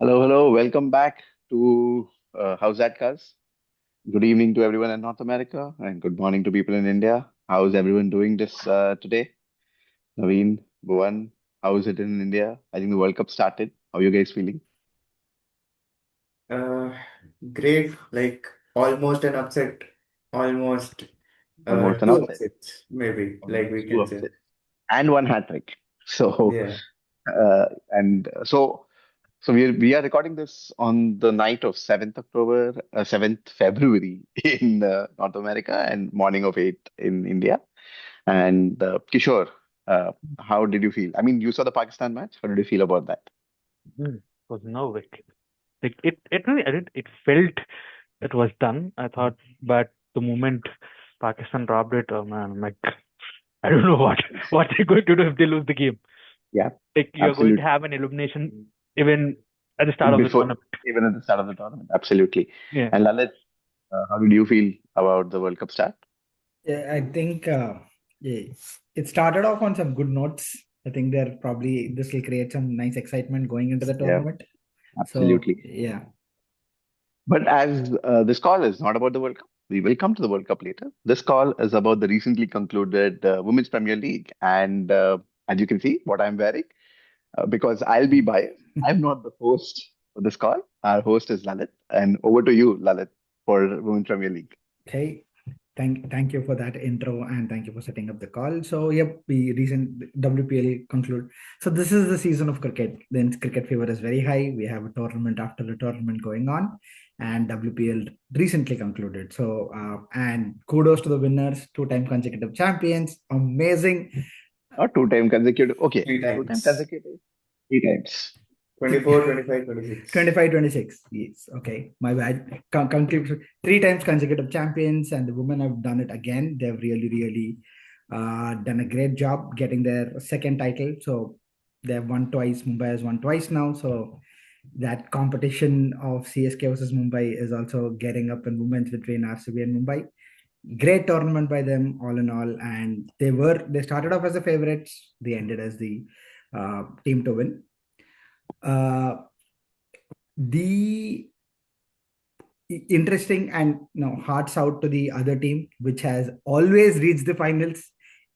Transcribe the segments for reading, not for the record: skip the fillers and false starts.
Hello, hello. Welcome back to How's That, Cuz? Good evening to everyone in North America and good morning to people in India. How's everyone doing this today? Naveen, Bhuvan, how is it in India? I think the World Cup started. How are you guys feeling? Uh, Great, like almost an upset, almost Almost an two upset. upsets, maybe, like we Almost two can say. upsets. And one hat trick. So, Yeah. and so we are recording this on the night of 7th October, 7th February in North America and morning of 8th in India. And Kishore, uh, how did you feel? I mean, you saw the Pakistan match. How did you feel about that? Was no wick. It really, it felt it was done. I thought, but the moment Pakistan robbed it, oh man, I'm like, I don't know what they're going to do if they lose the game. Yeah, Like you're going to absolutely. have an elimination even at the start of the Before, tournament. even at the start of the tournament, absolutely. Yeah. And Lalit, how did you feel about the World Cup start? Yeah, I think yeah, it started off on some good notes. I think there probably this will create some nice excitement going into the Yeah, tournament. So absolutely. yeah, But as this call is not about the World Cup, we will come to the World Cup later. This call is about the recently concluded Women's Premier League. And as you can see, what I'm wearing, because I'll be biased. I'm not the host of this call. Our host is Lalit. And over to you, Lalit, for Women's Premier League. okay. Thank you for that intro and thank you for setting up the call. So yep, we recent WPL conclude. So this is the season of cricket. Then cricket fever is very high. We have a tournament after the tournament going on, and WPL recently concluded. So and kudos to the winners, two-time consecutive champions. Amazing. Or two-time consecutive. Okay, Three two-time times. consecutive. Three times. 24, 25, 26. 25, 26. Yes. Okay. My bad. Three times consecutive champions, and the women have done it again. They've really done a great job getting their second title. So they've won twice. Mumbai has won twice now. So that competition of CSK versus Mumbai is also getting up in women's between RCB and Mumbai. Great tournament by them, all in all. And they started off as the favorites. They ended as the team to win. Uh, the interesting and hearts out to the other team which has always reached the finals,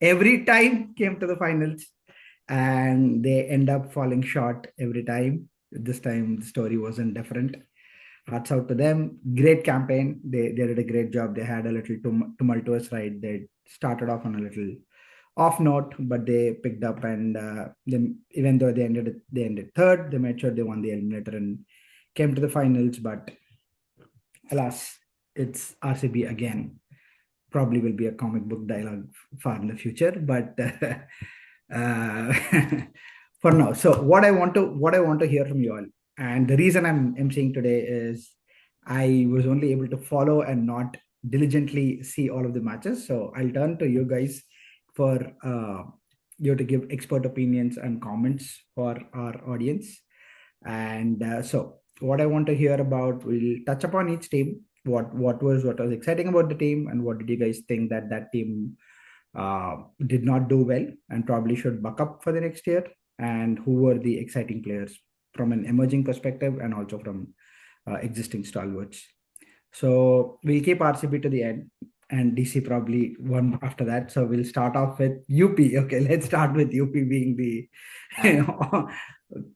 every time came to the finals, and they end up falling short every time. This time the story wasn't different. Hearts out to them. Great campaign. They did a great job. They had a little tumultuous ride. They started off on a little off note, but they picked up, and then even though they ended third, they made sure they won the eliminator and came to the finals. But alas, it's RCB again. Probably will be a comic book dialogue far in the future, but uh, for now. So what I want to hear from you all, and the reason I'm saying today is I was only able to follow and not diligently see all of the matches. So I'll turn to you guys for you to give expert opinions and comments for our audience. And so what I want to hear about, we'll touch upon each team. What was exciting about the team, and what did you guys think that team did not do well and probably should buck up for the next year? And who were the exciting players from an emerging perspective and also from existing stalwarts? So we'll keep RCB to the end and DC probably one after that. So we'll start off with UP. Okay, let's start with UP being the you And know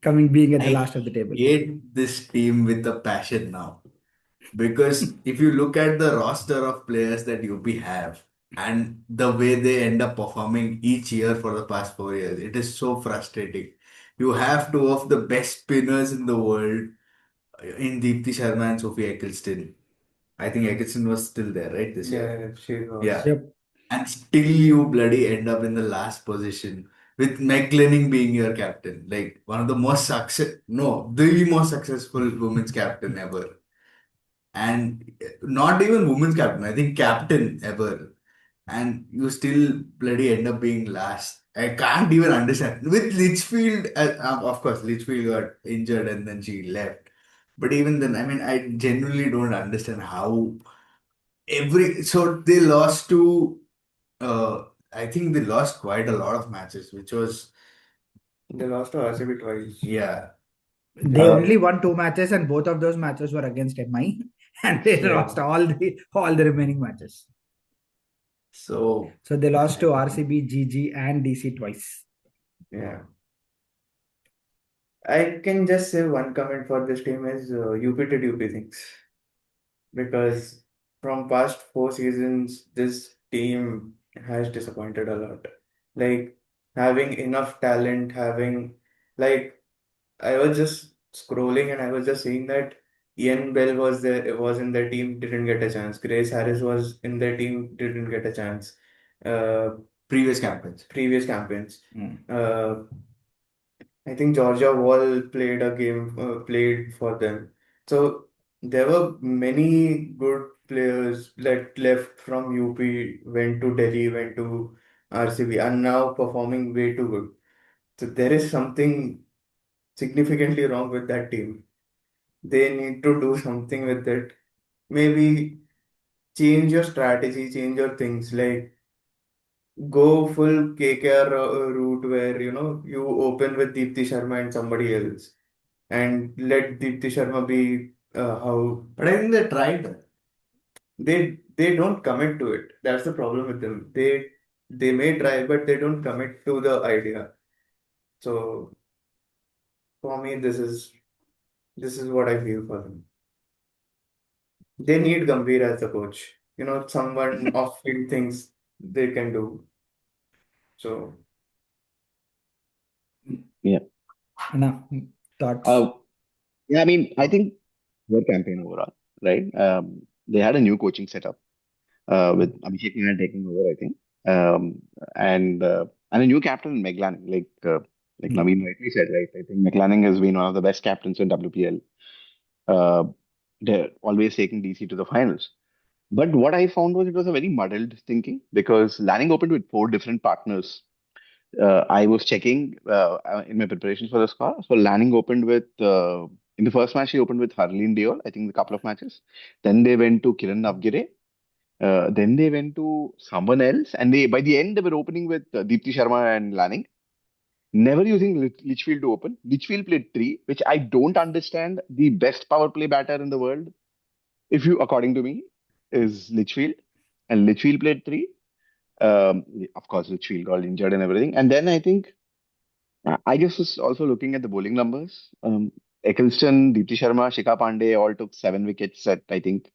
coming being at the I last of the table. hate this team with a passion now. Because if you look at the roster of players that UP have and the way they end up performing each year for the past 4 years, it is so frustrating. You have two of the best spinners in the world in Deepthi Sharma and Sophie Eccleston. I think Eccleston was still there, right, this year? Yeah, she was. Yeah. Yep. And still you bloody end up in the last position with McLennan being your captain. Like one of the most the most successful women's captain ever. And not even women's captain, I think captain ever. And you still bloody end up being last. I can't even understand. With Litchfield, of course, Litchfield got injured and then she left. But even then, I mean, I genuinely don't understand how so they lost to, I think they lost quite a lot of matches, which was, They lost to RCB twice. yeah. They Uh, only won 2 matches, and both of those matches were against MI, and they yeah. lost all the remaining matches. So So they lost to RCB, GG, and DC twice. yeah, I can just say one comment for this team is UP did UP things, because from past 4 seasons, this team has disappointed a lot. Like having enough talent, having like I was just scrolling and I was just seeing that Ian Bell was in their team, didn't get a chance. Grace Harris was in their team, didn't get a chance. Uh, Previous campaigns. Previous campaigns. Mm. I think Georgia Wall played for them. So there were many good players that left from UP, went to Delhi, went to RCB, and now performing way too good. So there is something significantly wrong with that team. They need to do something with it. Maybe change your strategy, change your things. Like go full KKR route where you open with Deepti Sharma and somebody else, and let Deepti Sharma be how. But I think they tried that. They don't commit to it. That's the problem with them. They may try, but they don't commit to the idea. So for me, this is what I feel for them. They need Gambhir as the coach. Someone off-field things they can do. So Yeah. Anna, thoughts? Yeah, I mean, I think their campaign overall, right? They had a new coaching setup with Abhishek Nair taking over, I think, and a new captain, Meg Lanning, like Yeah. Naveen rightly said, right? I think McLanning has been one of the best captains in WPL. Uh, they're always taking DC to the finals. But what I found was it was a very muddled thinking because Lanning opened with four different partners. I was checking in my preparations for the score. So Lanning opened with in the first match he opened with Harleen Deol, I think a couple of matches. Then they went to Kiran Navgire. Then they went to someone else, and they by the end they were opening with Deepti Sharma and Lanning. Never using Litchfield to open. Litchfield played three, which I don't understand. The best power play batter in the world, if you according to me, is Litchfield, and Litchfield played three. Of course, Litchfield got injured and everything, and then I think. I just was also looking at the bowling numbers. Eccleston, Deepti Sharma, Shikha Pandey all took 7 wickets at I think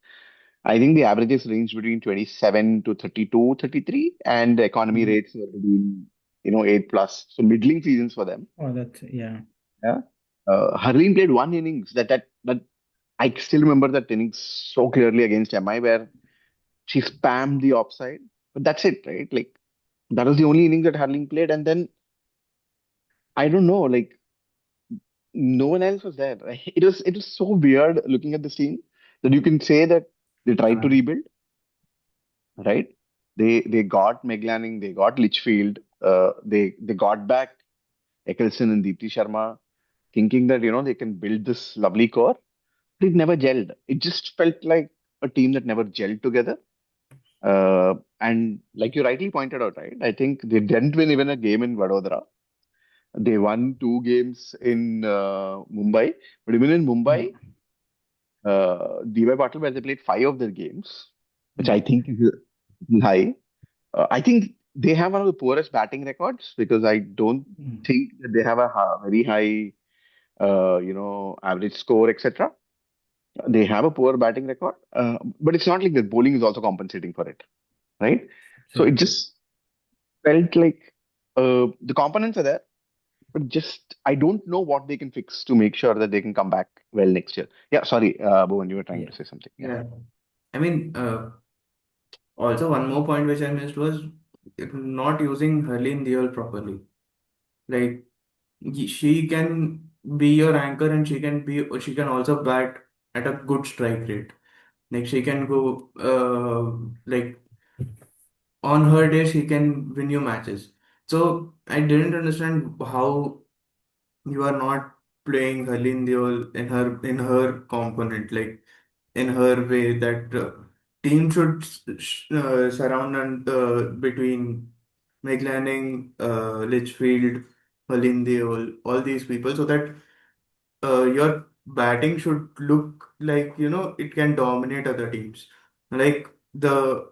the averages range between 27 to 32, 33, and the economy rates were between 8 plus. So middling seasons for them. Oh, that's yeah. Yeah. Harleen played one innings that I still remember that innings so clearly against MI where she spammed the offside. But that's it, right? Like that was the only innings that Harleen played, and then I don't know, like no one else was there. Right? It was so weird looking at the scene that you can say that they tried to rebuild, right? They got Meglanning, they got Litchfield, they got back Eccleston and Deepti Sharma, thinking that they can build this lovely core. But it never gelled. It just felt like a team that never gelled together. And like you rightly pointed out, right? I think they didn't win even a game in Vadodara. They won two games in Mumbai, but even in Mumbai, DY Patil, where they played five of their games, which I think is high. I think they have one of the poorest batting records because I don't think that they have a very high, average score, etc. They have a poor batting record, but it's not like the bowling is also compensating for it, right? So it just felt like the components are there, but just I don't know what they can fix to make sure that they can come back well next year. Yeah, sorry, Bhuvan, you were trying Yeah. to say something. Yeah. yeah, I mean, also one more point which I missed was not using Harleen Deol properly. Like she can be your anchor, and she can also bat at a good strike rate. Like she can go like on her day she can win you matches. So I didn't understand how you are not playing Harleen Deol in her component, like in her way that team should surround and between Meg Lanning, Litchfield, Harleen Deol, all these people, so that your batting should look like, it can dominate other teams. Like the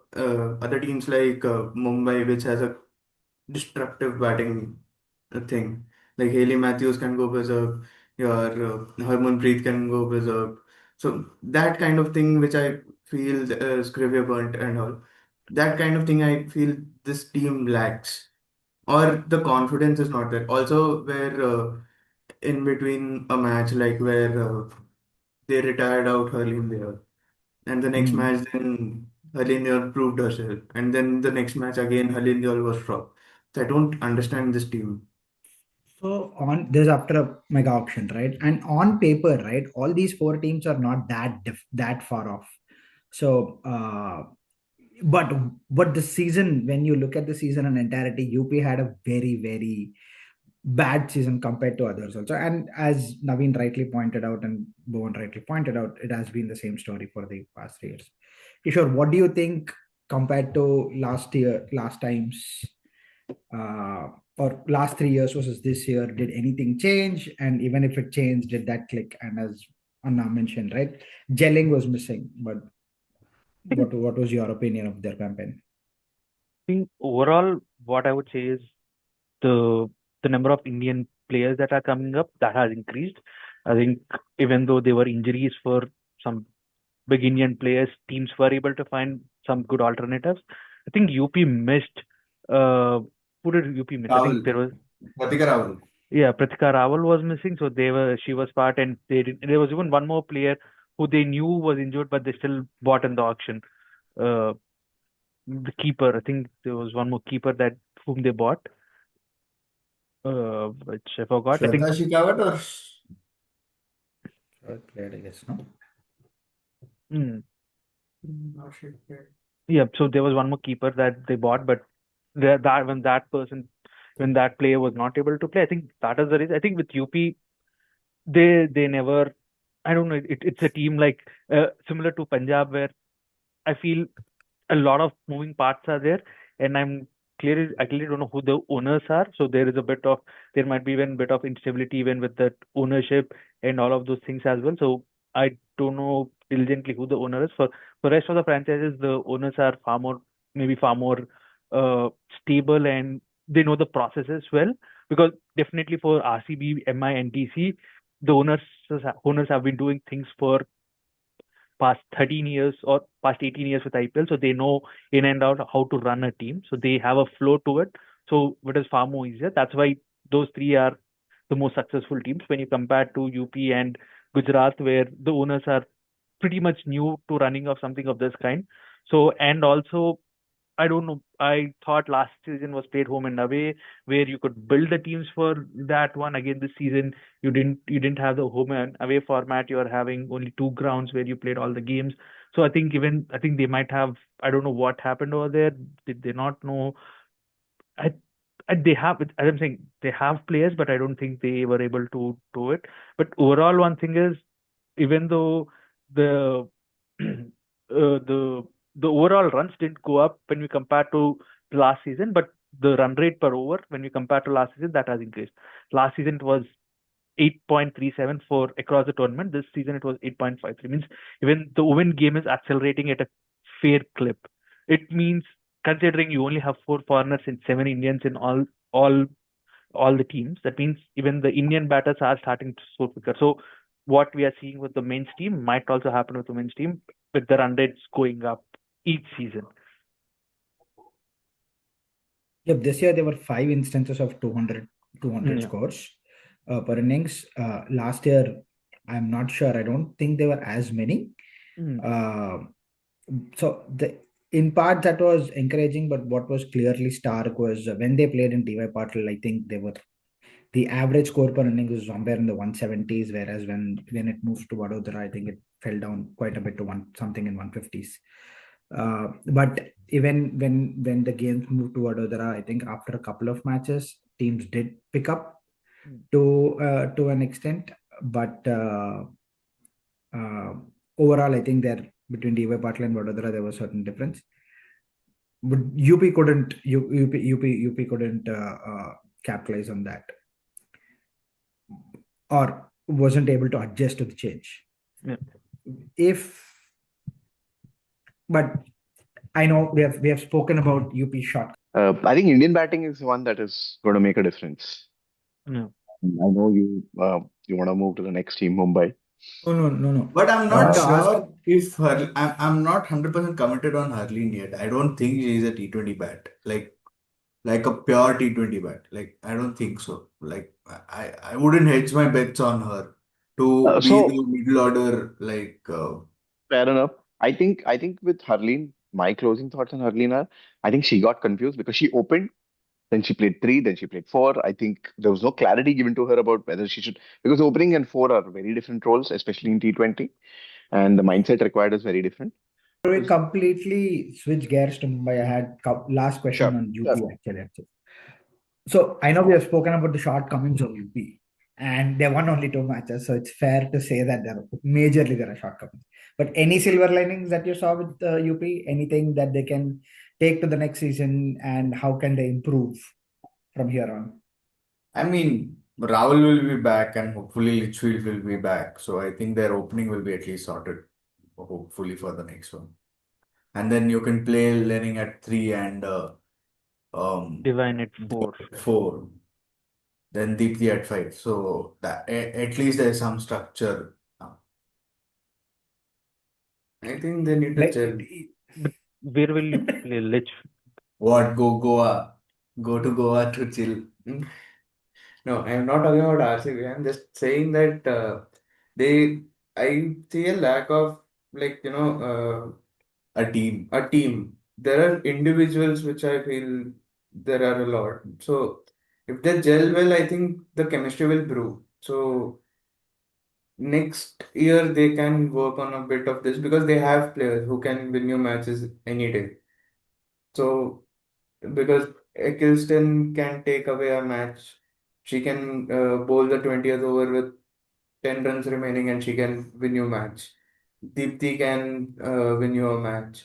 other teams like Mumbai, which has a destructive batting thing. Like Haley Matthews can go berserk, your Harmanpreet can go berserk. So that kind of thing, which I feel Sciver-Brunt and all, that kind of thing I feel this team lacks, or the confidence is not there. Also, where in between a match, like where they retired out Harleen, and the next Hmm. match, then Harleen proved herself, and then the next match again, Harleen was dropped. So I don't understand this team. So on this after a mega auction, right? And on paper, right, all these four teams are not that far off. So, but the season, when you look at the season in entirety, UP had a very bad season compared to others also. And as Naveen rightly pointed out and Bhuvan rightly pointed out, it has been the same story for the past 3 years. Kishore, what do you think compared to last times, or last 3 years versus this year? Did anything change? And even if it changed, did that click? And as Anna mentioned, right, gelling was missing. But I think, what was your opinion of their campaign? overall, what I would say is the number of Indian players that are coming up, that has increased. I think even though there were injuries for some big Indian players, teams were able to find some good alternatives. I think UP missed. Uh, who did UP miss? I think Rahul, there was, Pratika Rahul. yeah, Pratika Rawal was missing, so she was part, and there was even one more player who they knew was injured, but they still bought in the auction. Uh, the keeper, I think there was one more keeper that whom they bought, which I forgot. I think, Shweta Shekhawat or Played, I guess, no? mm, not Shekhawat. yeah. So there was one more keeper that they bought, but that when that player was not able to play, I think that is the reason. I think with UP, they never. I don't know. It's a team like similar to Punjab, where I feel a lot of moving parts are there, and I clearly don't know who the owners are. So there might be even bit of instability even with the ownership and all of those things as well. So I don't know diligently who the owner is. For rest of the franchises, the owners are far more uh, stable, and they know the processes well. Because definitely for RCB, MI, and DC, the owners have been doing things for past 13 years or past 18 years with IPL, so they know in and out how to run a team. So they have a flow to it. So it is far more easier. That's why those three are the most successful teams when you compare to UP and Gujarat, where the owners are pretty much new to running of something of this kind. So, and also, I don't know. I thought last season was played home and away, where you could build the teams for that one. Again, this season you didn't have the home and away format. You're having only two grounds where you played all the games. So I think they might have. I don't know what happened over there. Did they not know? I, they have. As I'm saying, they have players, but I don't think they were able to do it. But overall, one thing is, even though the the overall runs didn't go up when we compare to last season, but the run rate per over when we compare to last season, that has increased. Last season it was 8.37 for across the tournament. This season it was 8.53. Means even the women game is accelerating at a fair clip. It means, considering you only have four foreigners and seven Indians in all all the teams, that means even the Indian batters are starting to score quicker. So what we are seeing with the men's team might also happen with the men's team, with the run rates going up each season. Yep, this year there were 5 instances of 200 Yeah. scores per innings. Last year, I'm not sure. I don't think there were as many. Mm. Uh, so in part that was encouraging, but what was clearly stark was when they played in DY Patil, I think the average score per innings was somewhere in the 170s, whereas when it moved to Vadodara, I think it fell down quite a bit to something in 150s. But even when the games moved to Vadodara, I think after a couple of matches, teams did pick up Mm. to an extent, but uh, overall, I think there between DY Patil and Vadodara there was a certain difference. But UP couldn't capitalize on that. Or wasn't able to adjust to the change. Yeah. But I know we have spoken about UP shot. I think Indian batting is one that is going to make a difference. Yeah. I know you want to move to the next team, Mumbai. No. But I'm not Ask- sure if I'm not 100% committed on Harleen yet. I don't think she's a T20 bat. Like a pure T20 bat. Like, I don't think so. Like, I wouldn't hedge my bets on her to be So the middle order. fair enough. I think with Harleen, my closing thoughts on Harleen are, I think she got confused because she opened, then she played three, then she played four. I think there was no clarity given to her about whether she should, because opening and four are very different roles, especially in T20, and the mindset required is very different. we completely switch gears to Mumbai. I had last question Sure. on UP actually. So I know we have spoken about the shortcomings of UP, and they won only 2 matches, so it's fair to say that there are shortcomings. But any silver linings that you saw with UP? Anything that they can take to the next season, and how can they improve from here on? I mean, Rahul will be back and hopefully Litchfield will be back. So I think their opening will be at least sorted, hopefully, for the next one. And then you can play Lenning at 3 and Divine at 4. 4. Then Deepthi at 5. So that at least there's some structure. I think they need to Like, chill. But where will you play Lich? What? Go Goa. Go to Goa to chill. No, I'm not talking about RCB. I'm just saying that I see a lack of, like, a team. A team. There are individuals which I feel there are a lot. So if they gel well, I think the chemistry will brew. So next year they can work on a bit of this because they have players who can win you matches any day. So because Eccleston can take away a match, she can bowl the 20th over with 10 runs remaining and she can win you a match. Deepthi can win you a match.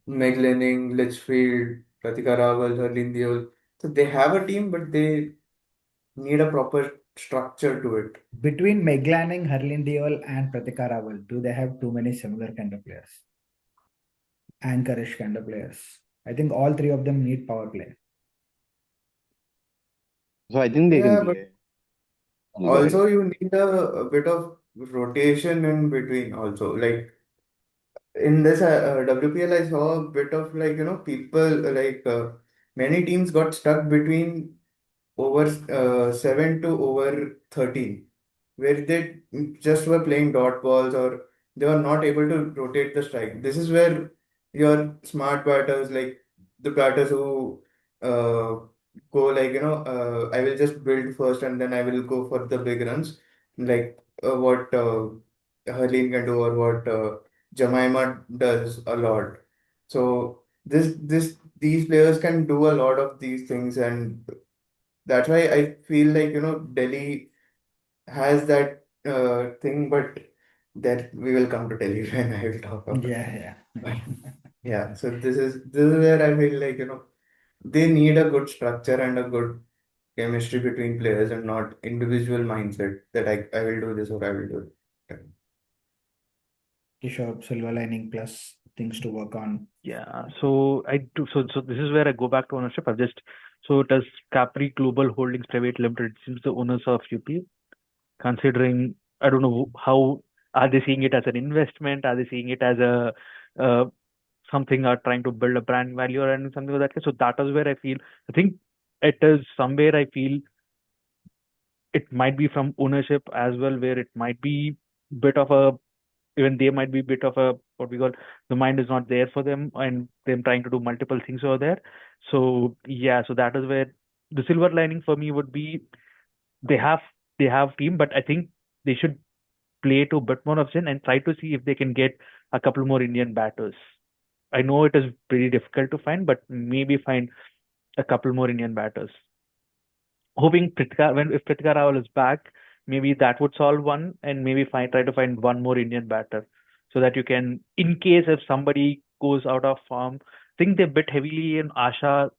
Meg Lanning, Litchfield, Pratika Rawal, Harleen Deol. So they have a team, but they need a proper structure to it. between Meg Lanning, Harleen Deol, and Pratika Rawal, do they have too many similar kind of players? Anchorish kind of players. I think all three of them need power play. So I think they can Yeah, but play. Go ahead. also you need a bit of rotation in between also. Like in this WPL, I saw a bit of, like, people, many teams got stuck between over 7 to over 13, where they just were playing dot balls or they were not able to rotate the strike. This is where your smart batters, like the batters who go like, I will just build first and then I will go for the big runs, like what Harleen can do or what Jemima does a lot. So these players can do a lot of these things, and that's why I feel like, Delhi has that thing, but that we will come to Delhi when I will talk about. Yeah. Yeah, so this is where I feel like, they need a good structure and a good chemistry between players and not individual mindset that I will do this or I will do it. Sure, silver lining plus things to work on. Yeah. So I do. So this is where I go back to ownership. So does Capri Global Holdings Private Limited seems the owners of UP, considering I don't know how are they seeing it as an investment? Are they seeing it as a uh, something are trying to build a brand value or anything something like that? So that is where I think it is somewhere I feel it might be from ownership as well, where it might be bit of a even they might be bit of a what we call the mind is not there for them and them trying to do multiple things over there. So yeah, so that is where the silver lining for me would be they have they have team, but I think they should play to a bit more option and try to see if they can get a couple more Indian batters. I know it is pretty difficult to find, but maybe find a couple more Indian batters. Hoping if Pritika Rawal is back, maybe that would solve one, and maybe try to find one more Indian batter, so that you can, in case if somebody goes out of form, I think they bet heavily in Asha.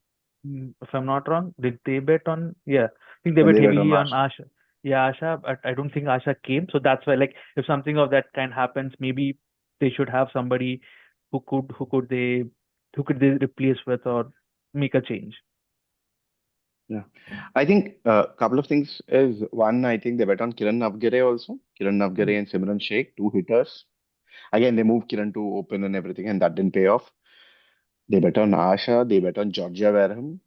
If I'm not wrong, did they bet on? Yeah, I think they And bet they went on heavily on Marsh. Asha. Yeah, Asha, but I don't think Asha came. So that's why, like, if something of that kind happens, maybe they should have somebody who could they replace with or make a change. Yeah. I think a couple of things is one, I think they bet on Kiran Navgire also. Kiran Navgire and Simran Sheikh, two hitters. Again, they moved Kiran to open and everything, and that didn't pay off. They bet on Asha, they bet on Georgia Wareham.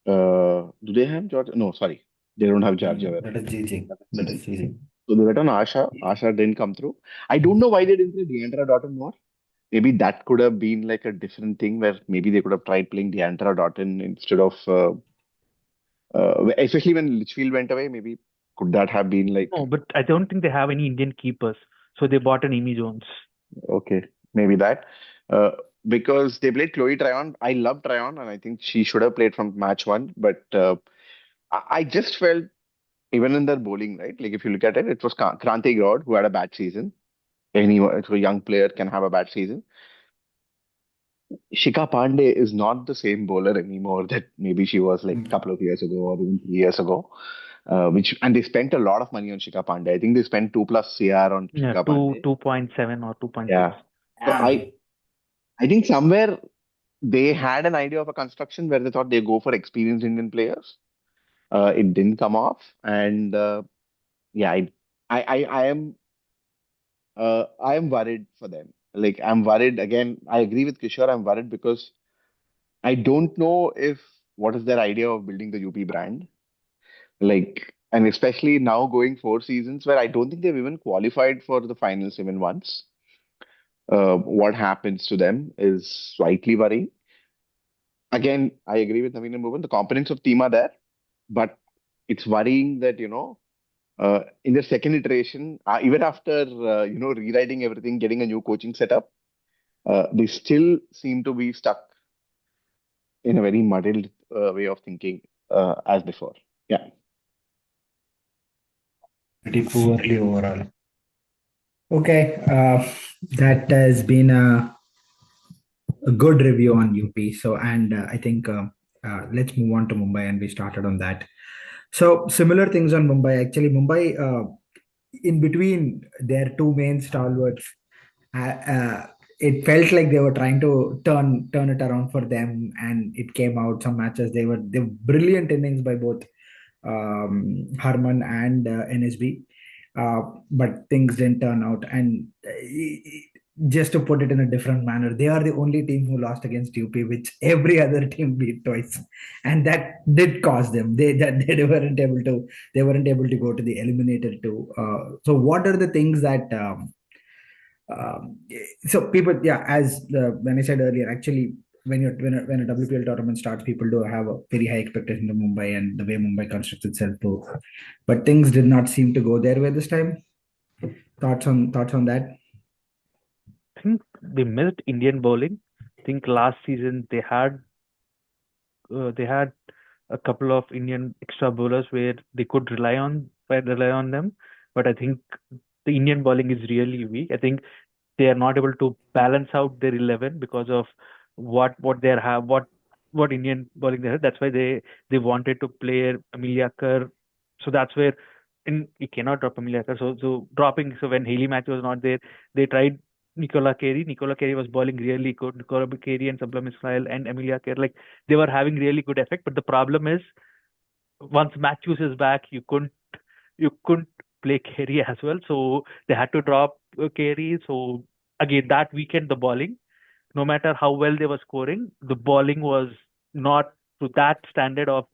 Do they have Georgia? No, sorry. They don't have Georgia That Wareham. is GG. That That is is GG. So they bet on Asha. Asha didn't come through. I don't know why they didn't play Deandra Dotton more. Maybe that could have been like a different thing where maybe they could have tried playing Deandra Dotton instead of, especially when Litchfield went away. Maybe could that have been like, No, but I don't think they have any Indian keepers. So they bought an Amy Jones. okay, maybe that. Uh, because they played Chloe Tryon. I love Tryon, and I think she should have played from match one. But I just felt even in their bowling, right? Like if you look at it, it was Kranti Gaur who had a bad season. Anyone, so a young player can have a bad season. Shika Pandey is not the same bowler anymore that maybe she was like a couple of years ago or even 3 years ago. Which and they spent a lot of money on Shika Pandey. I think they spent 2+ CR on Yeah, Shika two Pandey. 2.7 or 2.6. Yeah. So Yeah. I think somewhere they had an idea of a construction where they thought they go for experienced Indian players. It didn't come off, and yeah, I am worried for them. Like I'm worried again. I agree with Kishore. I'm worried because I don't know if what is their idea of building the UP brand. Like, and especially now going 4 seasons where I don't think they've even qualified for the finals even once. What happens to them is slightly worrying. Again, I agree with Naveen and Bhuvan. The components of team are there, but it's worrying that, in their second iteration, even after, rewriting everything, getting a new coaching setup, they still seem to be stuck in a very muddled way of thinking as before. Yeah. Pretty poorly overall. Okay, that has been a good review on UP. So, and I think let's move on to Mumbai, and we started on that. So, similar things on Mumbai. Actually, Mumbai, in between their two main stalwarts, it felt like they were trying to turn it around for them, and it came out. Some matches they were brilliant innings by both Harman and NSB, but things didn't turn out. And just to put it in a different manner, they are the only team who lost against UP, which every other team beat twice, and that did cost them. They weren't able to go to the eliminator too. So, what are the things that? Um, so people, yeah, when I said earlier, actually, when a WPL tournament starts, people do have a very high expectation of Mumbai and the way Mumbai constructs itself too. But things did not seem to go their way this time. Thoughts on that? I think they missed Indian bowling. I think last season they had a couple of Indian extra bowlers where they could rely on them. But I think the Indian bowling is really weak. I think they are not able to balance out their 11 because of what Indian bowling they have. That's why they wanted to play Amelia Kerr. So that's where you cannot drop Amelia Kerr. So dropping, so when Haley Matthew was not there, they tried Nicola Carey. Nicola Carey was bowling really good. Nicola Carey and Sablam Ismail and Amelia Kerr, like they were having really good effect. But the problem is once Matthews is back, you couldn't play Carey as well. So they had to drop Carey. So again, that weekend the bowling, no matter how well they were scoring, the bowling was not to that standard of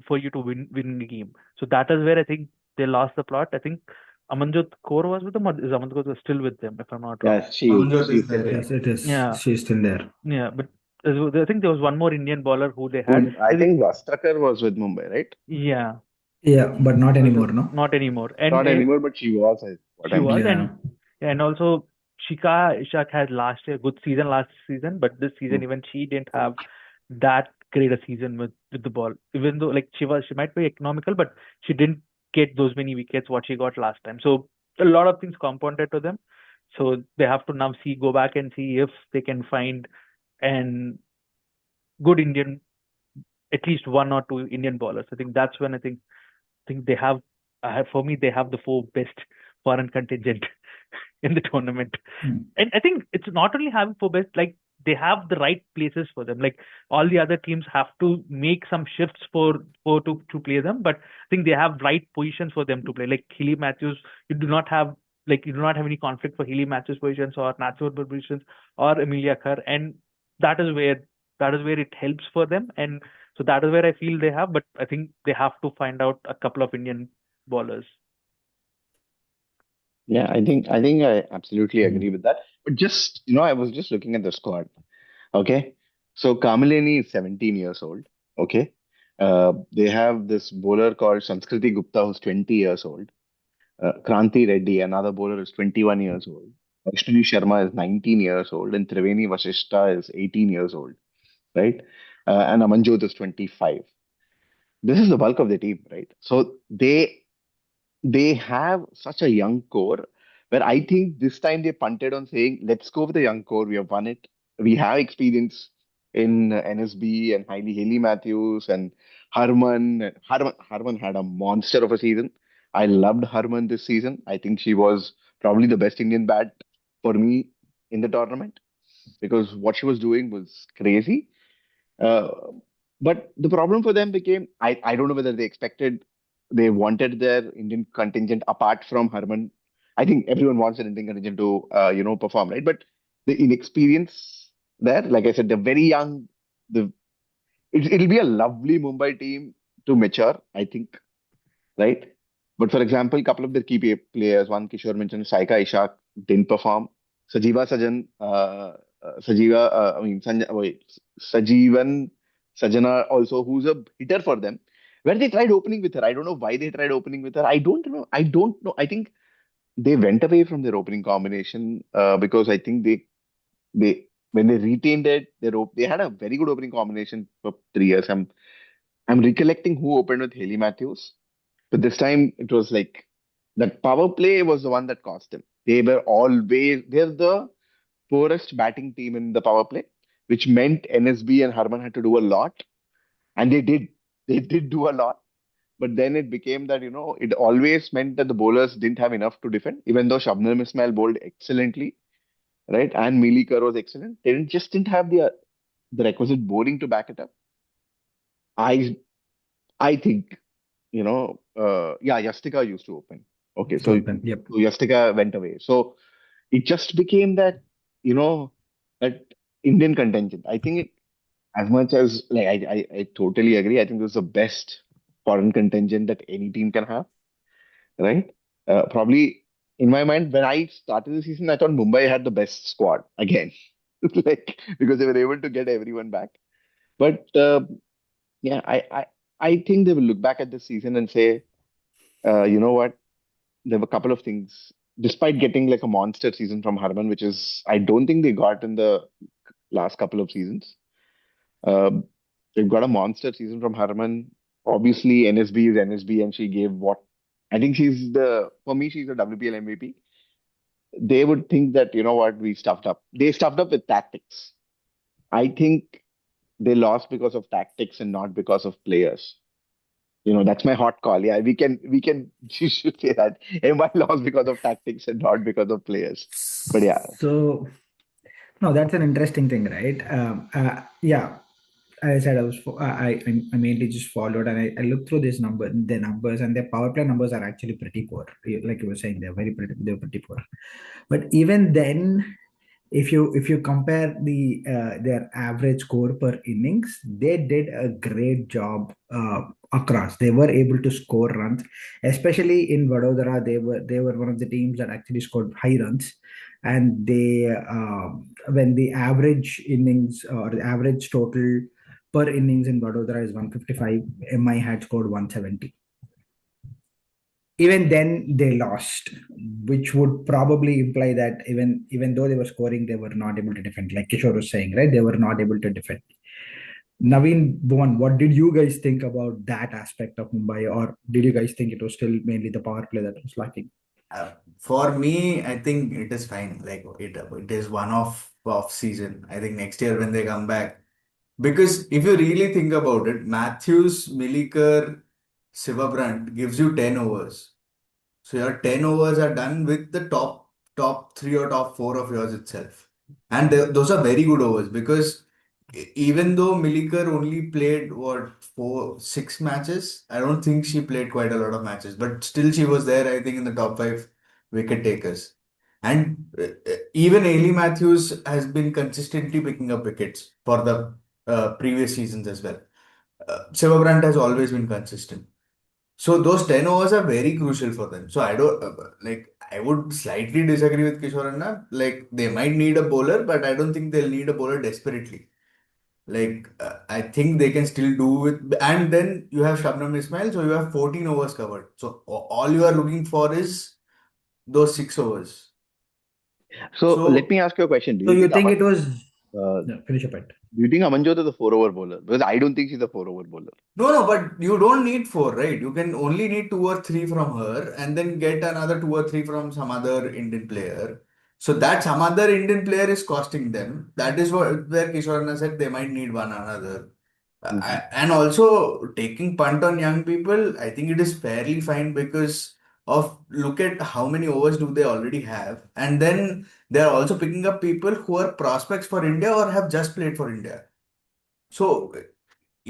for you to win the game. So that is where I think they lost the plot. I think Amanjot Kaur was with them, or is Amanjot Kaur still with them, if I'm not wrong. Yeah, she is. Amanjot She's is still there, there. yeah. Yes, it is. Yeah, She's still there. yeah, but I think there was one more Indian bowler who they had. I I think, think Vastakar was with Mumbai, right? yeah, Yeah, but not anymore, no? not anymore. And Not anymore, but she was, what she I'm was, hearing. Yeah. and also Shika Ishak had good season last season, but this season Hmm. even she didn't have that great a season with the ball. Even though like she might be economical, but she didn't get those many wickets what she got last time. So a lot of things compounded to them. So they have to now go back and see if they can find an good Indian, at least one or two Indian bowlers. I think that's when I think they have For me, they have the four best foreign contingent in the tournament. And I think it's not only having four best, like they have the right places for them. Like all the other teams have to make some shifts to play them, but I think they have right positions for them to play. Like Healy Matthews, you do not have any conflict for Healy Matthews positions or Nacho positions or Emilia Kerr, and that is where it helps for them. And so that is where I feel they have, but I think they have to find out a couple of Indian bowlers. Yeah, I think I absolutely agree with that. But just, I was just looking at the squad. Okay. So Kamileni is 17 years old. Okay. They have this bowler called Sanskriti Gupta who's 20 years old. Kranti Reddy, another bowler, is 21 years old. Vaishnavi Sharma is 19 years old, and Triveni Vasishta is 18 years old, right? And Amanjot is 25. This is the bulk of the team, right? So they have such a young core where I think this time they punted on saying, let's go with the young core. We have won it. We have experience in NSB and Haley Matthews and Harman. Harman had a monster of a season. I loved Harman this season. I think she was probably the best Indian bat for me in the tournament because what she was doing was crazy. Uh, but the problem for them became I don't know whether they wanted their Indian contingent apart from Harman. I think everyone wants an Indian contingent to perform, right? But the inexperience there, like I said, they're very young. The it'll be a lovely Mumbai team to mature, I think, right? But for example, a couple of their key players, one Kishore mentioned, Saika Ishak didn't perform. Sajiva Sajan, Sajiva, I mean, Sajivan Sajana also, who's a hitter for them, where they tried opening with her. I don't know why they tried opening with her. I don't know. I don't know. I think they went away from their opening combination because I think they when they retained it, they had a very good opening combination for 3 years. I'm recollecting who opened with Haley Matthews. But this time it was like that power play was the one that cost them. They're the poorest batting team in the power play, which meant NSB and Harman had to do a lot. And they did do a lot. But then it became that, it always meant that the bowlers didn't have enough to defend, even though Shabnam Ismail bowled excellently, right? And Milikar was excellent. They didn't have the requisite bowling to back it up. I I think yeah, Yastika used to open. Okay, so, Yep. so Yastika went away. So it just became that, that Indian contingent. I think as much as like I totally agree. I think this is the best foreign contingent that any team can have, right? Probably in my mind, when I started the season, I thought Mumbai had the best squad again, like because they were able to get everyone back. But yeah, I think they will look back at this season and say, you know what? There were a couple of things. Despite getting like a monster season from Harman, which is I don't think they got in the last couple of seasons. Um, they've got a monster season from Harman. Obviously, NSB is NSB, and she gave what I think for me, she's the WPL MVP. They would think that, you know what, we stuffed up. They stuffed up with tactics. I think they lost because of tactics and not because of players. That's my hot call. Yeah, we can, you should say that. MI lost because of tactics and not because of players. But yeah, So, no, that's an interesting thing, right? Yeah, as I said, I mainly just followed and I looked through the numbers, and their power play numbers are actually pretty poor. Like you were saying, they're pretty poor. But even then, if you compare their average score per innings, they did a great job across. They were able to score runs, especially in Vadodara. They were one of the teams that actually scored high runs, and they when the average innings or the average total per innings in Vadodara is 155, MI had scored 170. Even then they lost, which would probably imply that even though they were scoring, they were not able to defend. Like Kishore was saying, right? They were not able to defend. Naveen, Bhuvan, what did you guys think about that aspect of Mumbai, or did you guys think it was still mainly the power play that was lacking? For me, I think it is fine. Like it is one off season. I think next year when they come back, because if you really think about it, Matthews, Milliker, Sciver-Brunt gives you 10 overs. So your 10 overs are done with the top three or top four of yours itself. And those are very good overs because even though Milliker only played what 6 matches, I don't think she played quite a lot of matches, but still she was there, I think, in the top five wicket takers. And even Ailey Matthews has been consistently picking up wickets for the previous seasons as well. Sciver-Brunt has always been consistent. So those 10 overs are very crucial for them. So I don't I would slightly disagree with Kishore Anna. Like they might need a bowler, but I don't think they'll need a bowler desperately. I think they can still do with, and then you have Shabnam Ismail, so you have 14 overs covered. So all you are looking for is those 6 overs. So let So me ask you a question. So you think it was Uh, no, finish up it. do you think Amanjot is a 4 over bowler? Because I don't think she's a 4 over bowler. no, but you don't need four, right? You can only need two or three from her and then get another two or three from some other Indian player. So that some other Indian player is costing them. That is what where Kishorana said they might need one another. Mhm. And also taking punt on young people, I think it is fairly fine because of look at how many overs do they already have. And then they're also picking up people who are prospects for India or have just played for India. So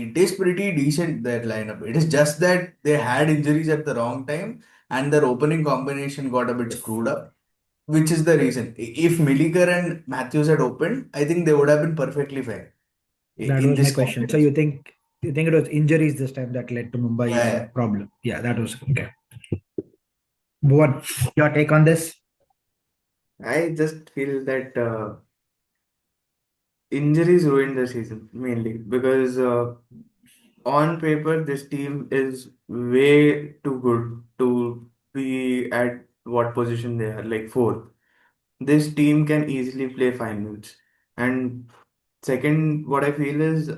it is pretty decent that lineup. It is just that they had injuries at the wrong time and their opening combination got a bit screwed up, which is the reason. If Milliker and Matthews had opened, I think they would have been perfectly fine That in was my this question. So combination. you think it was injuries this time that led to Mumbai's Yeah, problem? Yeah, that was okay. What your take on this? I just feel that injuries ruined the season mainly because on paper this team is way too good to be at what position they are, like fourth. This team can easily play finals. And second, what I feel is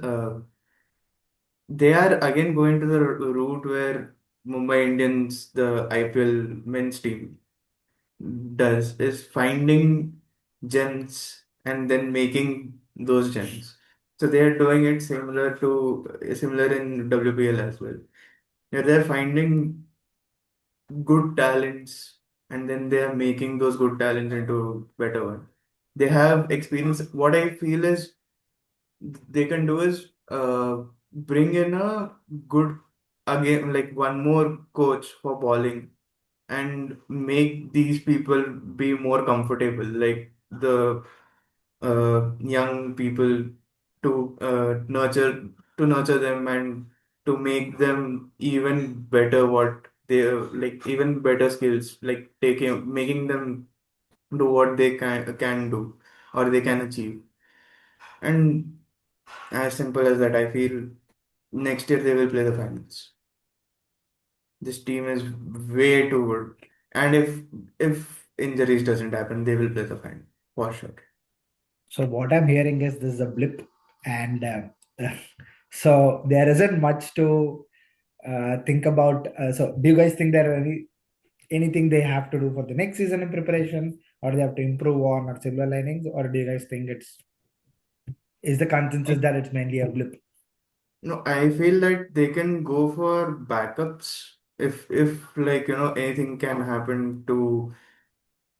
they are again going to the route where Mumbai Indians, the IPL men's team, does is finding gems and then making those gems. So they are doing it similar in WPL as well. Yeah, they're finding good talents and then they are making those good talents into better one. They have experience. What I feel is they can do is bring in a good again like one more coach for bowling and make these people be more comfortable, like the young people to nurture them and to make them even better what they like even better skills like taking making them do what they can do or they can achieve. And as simple as that, I feel next year they will play the finals. This team is way too good. And if injuries doesn't happen, they will play the final for sure. So what I'm hearing is this is a blip, and so there isn't much to think about. So do you guys think there are anything they have to do for the next season in preparation, or they have to improve on or silver linings, or do you guys think is the consensus that it's mainly a blip? No, I feel that they can go for backups if like anything can happen to,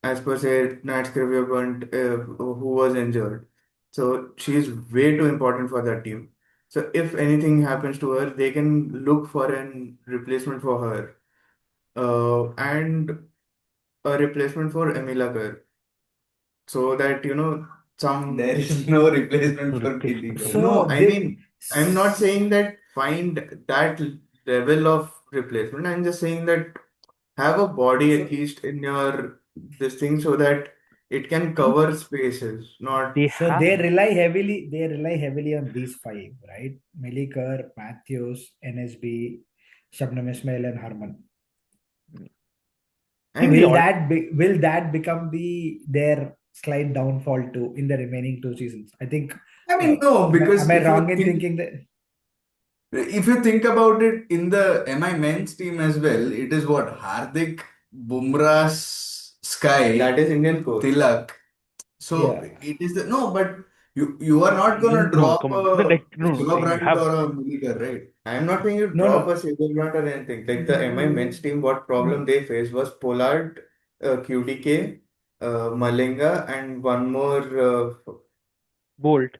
as per say Nat Scrivener-Bunt who was injured. So she is way too important for that team. So if anything happens to her, they can look for an replacement for her. And a replacement for Emila Kerr. So that some there is no replacement No for replacement for Milliker. him. no, So I they mean, I'm not saying that find that level of replacement. I'm just saying that have a body at so least in your this thing so that it can cover spaces, not They so have they rely heavily on these five, right? Milliker, Matthews, NSB, Shabnam Ismail, and Harman. I think they and Will that become their slight downfall too in the remaining two seasons? I think. I mean, no, Am because I wrong in thinking that? if you think about it in the MI men's team as well, it is what Hardik, Bumrah's Sky, that is Indian coach. Tilak. So Yeah. it is the no, but you are not gonna no, drop come on. a Like no, you Sciver-Brunt have or a Milliker, right? I'm not saying you No, drop a no. Sciver-Brunt or anything. Like the MI men's team, what problem they faced was Pollard, QDK, Malinga, and one more Bolt.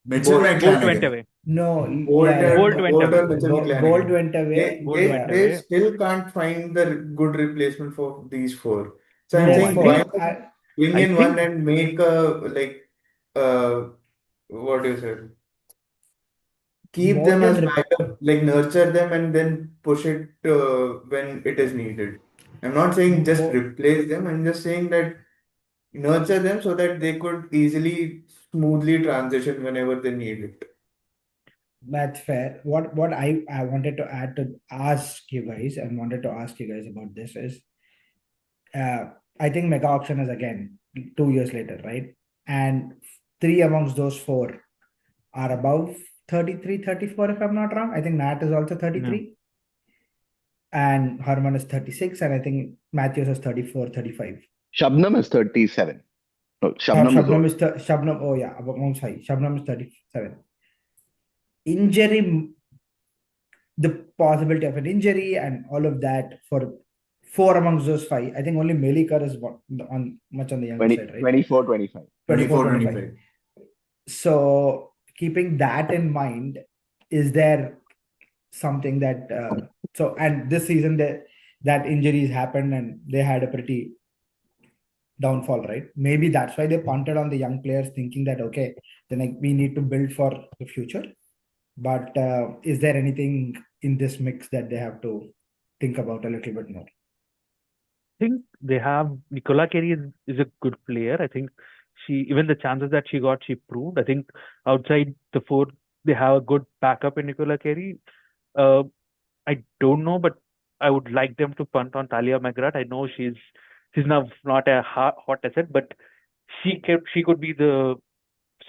Mitchell Bolt. Bolt went McClanahan. away. No, Bolt yeah, yeah. Bolt or went Bolt away. or Mitchell Bolt McClanahan. went away. Bolt went They away. still can't find the good replacement for these four. So I'm No, There's I saying why four. think not bring I in one think and make a like uh what do you say? Keep More them than as rep backup, like nurture them and then push it when it is needed. I'm not saying just more. replace them. I'm just saying that nurture them so that they could easily, smoothly transition whenever they need it. That's fair. What I wanted to add to ask you guys and wanted to ask you guys about this is, uh, I think mega auction is again 2 years later, right? And three amongst those four are above 33, 34, if I'm not wrong. I think Nat is also no. 33 and Herman is 36, and I think Matthews is 34, 35. Shabnam is 37. No, Shabnam is Shabnam old. is Shabnam. Oh yeah, I'm sorry. Shabnam is 37. Injury, the possibility of an injury and all of that for four amongst those five. I think only Melikar is on much on the younger 20, side, right? 24, 25. 24, 24, 25. 25. So keeping that in mind, is there something that so and this season that injuries happened and they had a pretty downfall, right? Maybe that's why they punted on the young players, thinking that okay, then like, we need to build for the future. But is there anything in this mix that they have to think about a little bit more? I think they have Nicola Carey is a good player. I think even the chances that she got, she proved. I think outside the four, they have a good backup in Nicola Carey. Uh, I don't know, but I would like them to punt on Talia McGrath. I know she's now not a hot asset, but she could be the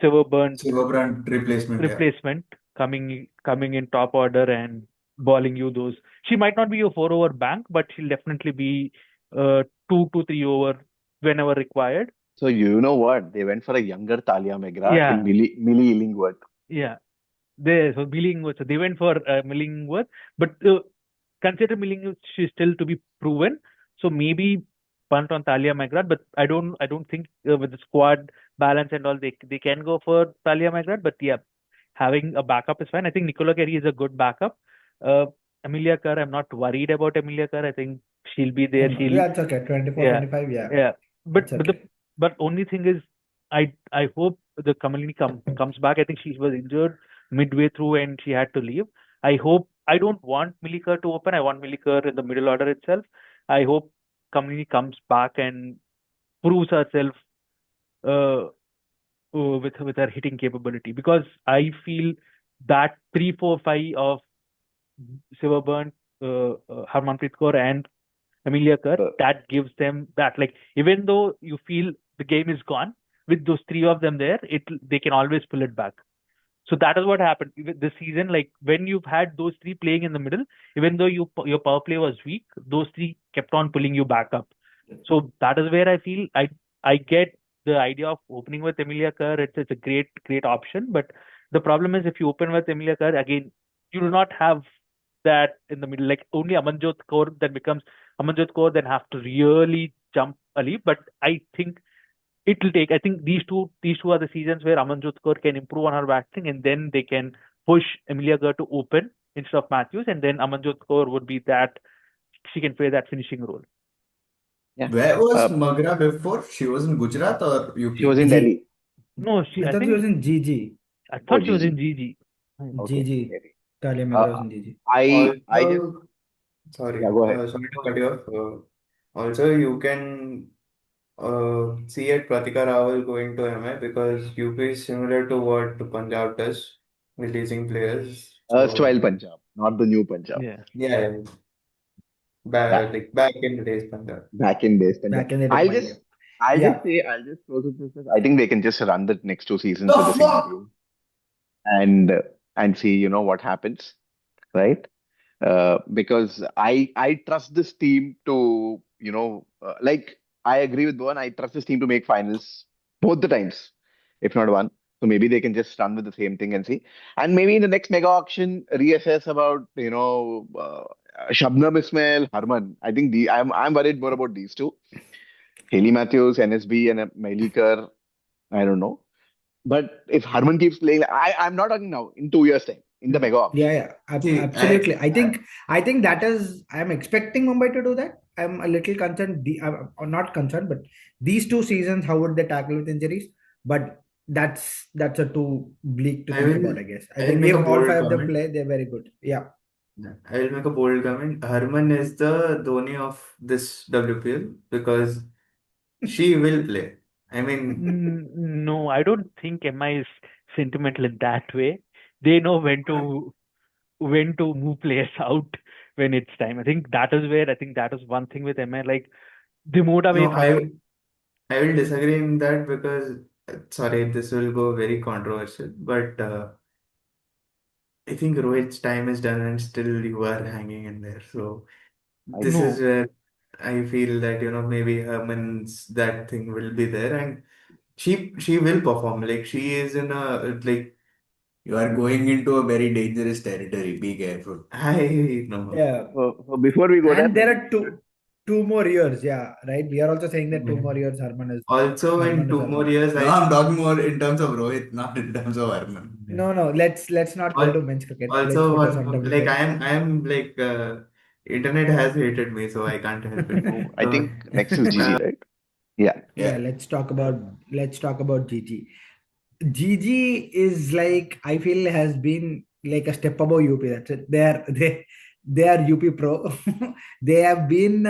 Sciver-Brunt Sciver-Brunt replacement, yeah. replacement coming in top order and balling you those. She might not be a 4 over bank, but she'll definitely be 2 to 3 over whenever required. So you know what? They went for a younger Talia Megra in Yeah, Millie Illingworth. yeah. So Millingworth, so they went for Millingworth, but consider Millingworth, she's still to be proven. So maybe punt on Talia McGrath, but I don't think with the squad balance and all they can go for Talia McGrath. But yeah, having a backup is fine. I think Nicola Carey is a good backup. Uh, Amelia Kerr, I'm not worried about Amelia Kerr. I think she'll be No, there. no, that's okay. 24, Yeah, 25, yeah, yeah. But that's but the okay. but only thing is, I hope the community comes back. I think she was injured midway through and she had to leave. I don't want Millikar to open. I want Millikar in the middle order itself. I hope community comes back and proves herself uh, with her hitting capability, because I feel that 3-4-5 of Sciver-Brunt, Harmanpreet Kaur and Amelia Kerr, Uh, that gives them that, like, even though you feel the game is gone, with those three of them there, they can always pull it back. So that is what happened this season. Like when you've had those three playing in the middle, even though your power play was weak, those three kept on pulling you back up. So that is where I feel I get the idea of opening with Emilia Kerr. It's a great option, but the problem is if you open with Emilia Kerr again, you do not have that in the middle. Like only Amanjot Kaur then becomes Amanjot Kaur, then have to really jump a leap. But I think it will take. I think these two are the seasons where Amanjot Kaur can improve on her batting, and then they can push Emilia Kerr to open instead of Matthews, and then Amanjot Kaur would be that she can play that finishing role. yeah. Where was Uh, Magra before? She was in Gujarat or she was UP? in G. Delhi. No, I I thought she was think in GG. I Oh, thought she was in GG. GG. Okay, GG. maybe. Talia Uh, Megra was in GG. I just Also, yeah. sorry, Go ahead. sorry to cut you off. Also, you can see at Pratika Rawal going to MI because UP is similar to what Punjab does, releasing players. Erstwhile So Punjab, not the new Punjab. Yeah. yeah, yeah. Yeah, Back in the days, Punjab. back in days Punjab. Back in the day, I'll Punjab. just I'll Yeah. just say I'll just close with this. I think they can just run the next two seasons The with the same fuck? team and and see what happens, right? Because I trust this team to like I agree with Bhuvan. I trust this team to make finals both the times, if not one. So maybe they can just run with the same thing and see. And maybe in the next mega auction, reassess about, Shabnam Ismail, Harman. I think I'm worried more about these two. Haley Matthews, NSB, and Mailekar. I don't know. But if Harman keeps playing, I'm not talking now, in 2 years' time, in the mega auction. See, absolutely. I think that is, I'm expecting Mumbai to do that. I'm a little concerned. I'm not concerned, but these 2 seasons, how would they tackle with injuries? But that's a too bleak to I think will about, I guess. I I will think make if a all bold 5 of them comment. play, they're very good. Yeah. I will make a bold comment. Harman is the Dhoni of this WPL because she will play. I mean, No, I don't think MI is sentimental in that way. They know when to move players out when it's time. I think that is one thing with MI. Like they moved away no, from. I will disagree in that because sorry, this will go very controversial, but I think Rohit's time is done and still you are hanging in there. So I this think is No, where I feel that maybe Herman's that thing will be there and she will perform. Like she is in a like you are going into a very dangerous territory. Be careful. I know. Yeah. so before we go there, And there are two more years. Yeah. Right. We are also saying that 2 more years Also in Harman is 2 more Harman. years, No, I'm talking more in terms of Rohit, not in terms of Arman. No. Let's not go to al- men's cricket. Let's also focus on like WPL. I am like internet has hated me, so I can't help it. so I So think next is GG, right? Yeah. Yeah, Yeah. let's talk about GG. GG is like, I feel, has been like a step above UP. That's it. They are UP pro. They have been.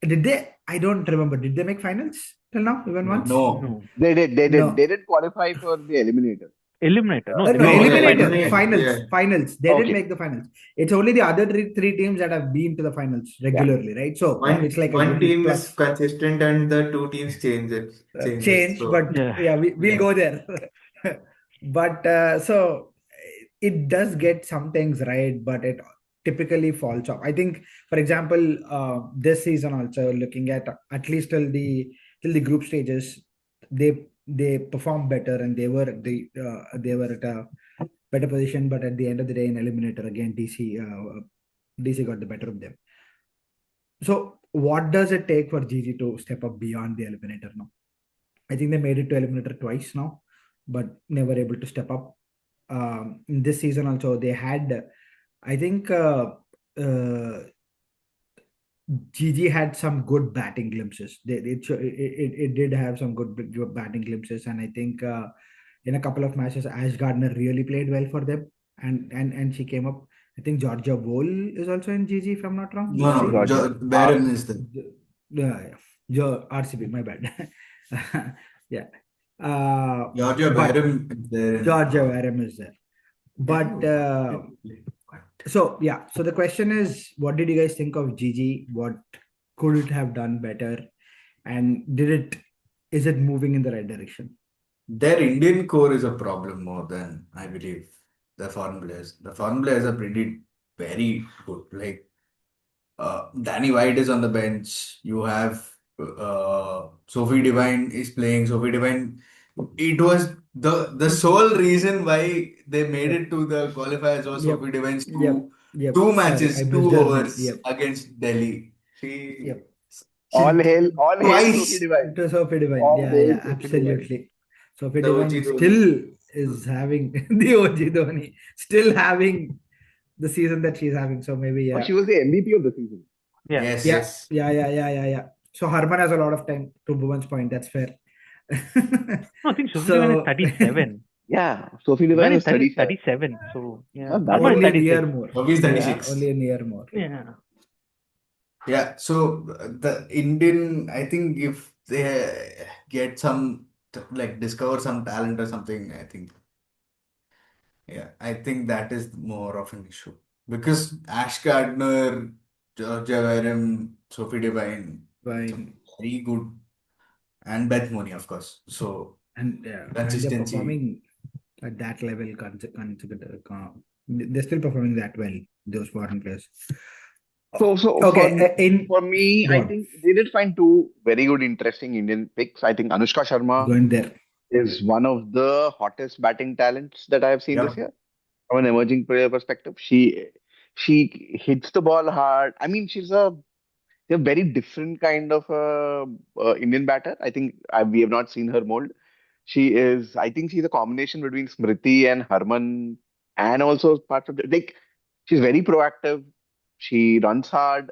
Did they? I don't remember. Did they make finals till now? Even no. once? No. no. They did. They did. No. They did qualify for the eliminator. Eliminator. No, they No, didn't No, make the yeah, finals. eliminator, eliminate, finals, yeah. finals. They didn't Okay. make the finals. It's only the other three teams that have been to the finals Yeah. regularly, right? So Yeah. it's like a One UP team is plus consistent and the two teams changes. change, So but Yeah. yeah, we'll yeah. go there. But so it does get some things right, but it typically falls off. I think, for example, this season also, looking at least till the group stages, they performed better and they were at a better position. But at the end of the day, in eliminator again, DC got the better of them. So what does it take for GG to step up beyond the eliminator now? I think they made it to eliminator twice now, but never able to step up. In this season also, they had, I think, GG had some good batting glimpses. It did have some good batting glimpses, and I think in a couple of matches, Ash Gardner really played well for them, and she came up. I think Georgia Vole is also in GG, if I'm not wrong. No, Is no. she? Georgia. Baron is the. Yeah, RCB. My bad. Yeah. Georgia But Baron is there in. Georgia Wareham is there. But so yeah. So the question is, what did you guys think of GG? What could it have done better? And is it moving in the right direction? Their Indian core is a problem more than I believe the foreign players. The foreign players are pretty very good. Like Danny White is on the bench. You have Sophie Devine is playing. Sophie Devine. It was the sole reason why they made Yep. it to the qualifiers was Yep. Sophie Devine's Yep. Yep. two Sorry, I matches, two misjudged her. overs Yep. against Delhi. She Yep. she All hail Sophie twice Devine. To Sophie Devine. All Yeah, hail Sophie Devine. absolutely. Sophie The OG Devine Dhoni. still is having the OG Dhoni, still having the season that she's having. So maybe, Oh, yeah. she was the MVP of the season. Yeah. yes, Yeah, yes. yeah. So Harman has a lot of time, to Bhuvan's point. That's fair. No, I think Sophie Devine is So 37. Yeah. Sophie Devine Devine is is 37. 37. So yeah, Not that Harman is old. only a year 36. more. Sophie's Yeah, 36. only a year more. Yeah. Yeah, so the Indian, I think if they get some like discover some talent or something, I think that is more of an issue because Ash Gardner, Georgia Wareham, Sophie Devine, it's a Fine. very good, and Beth Mooney, of course. So And they're consistency. performing at that level. They're still performing that well, those foreign players. So Okay, for me, go I on. think they did find two very good, interesting Indian picks. I think Anushka Sharma Going there. is one of the hottest batting talents that I have seen this Yep. year from an emerging player perspective. She hits the ball hard. I mean, she's a very different kind of Indian batter. I think we have not seen her mold. I think she's a combination between Smriti and Harman, and also parts of like, she's very proactive. She runs hard.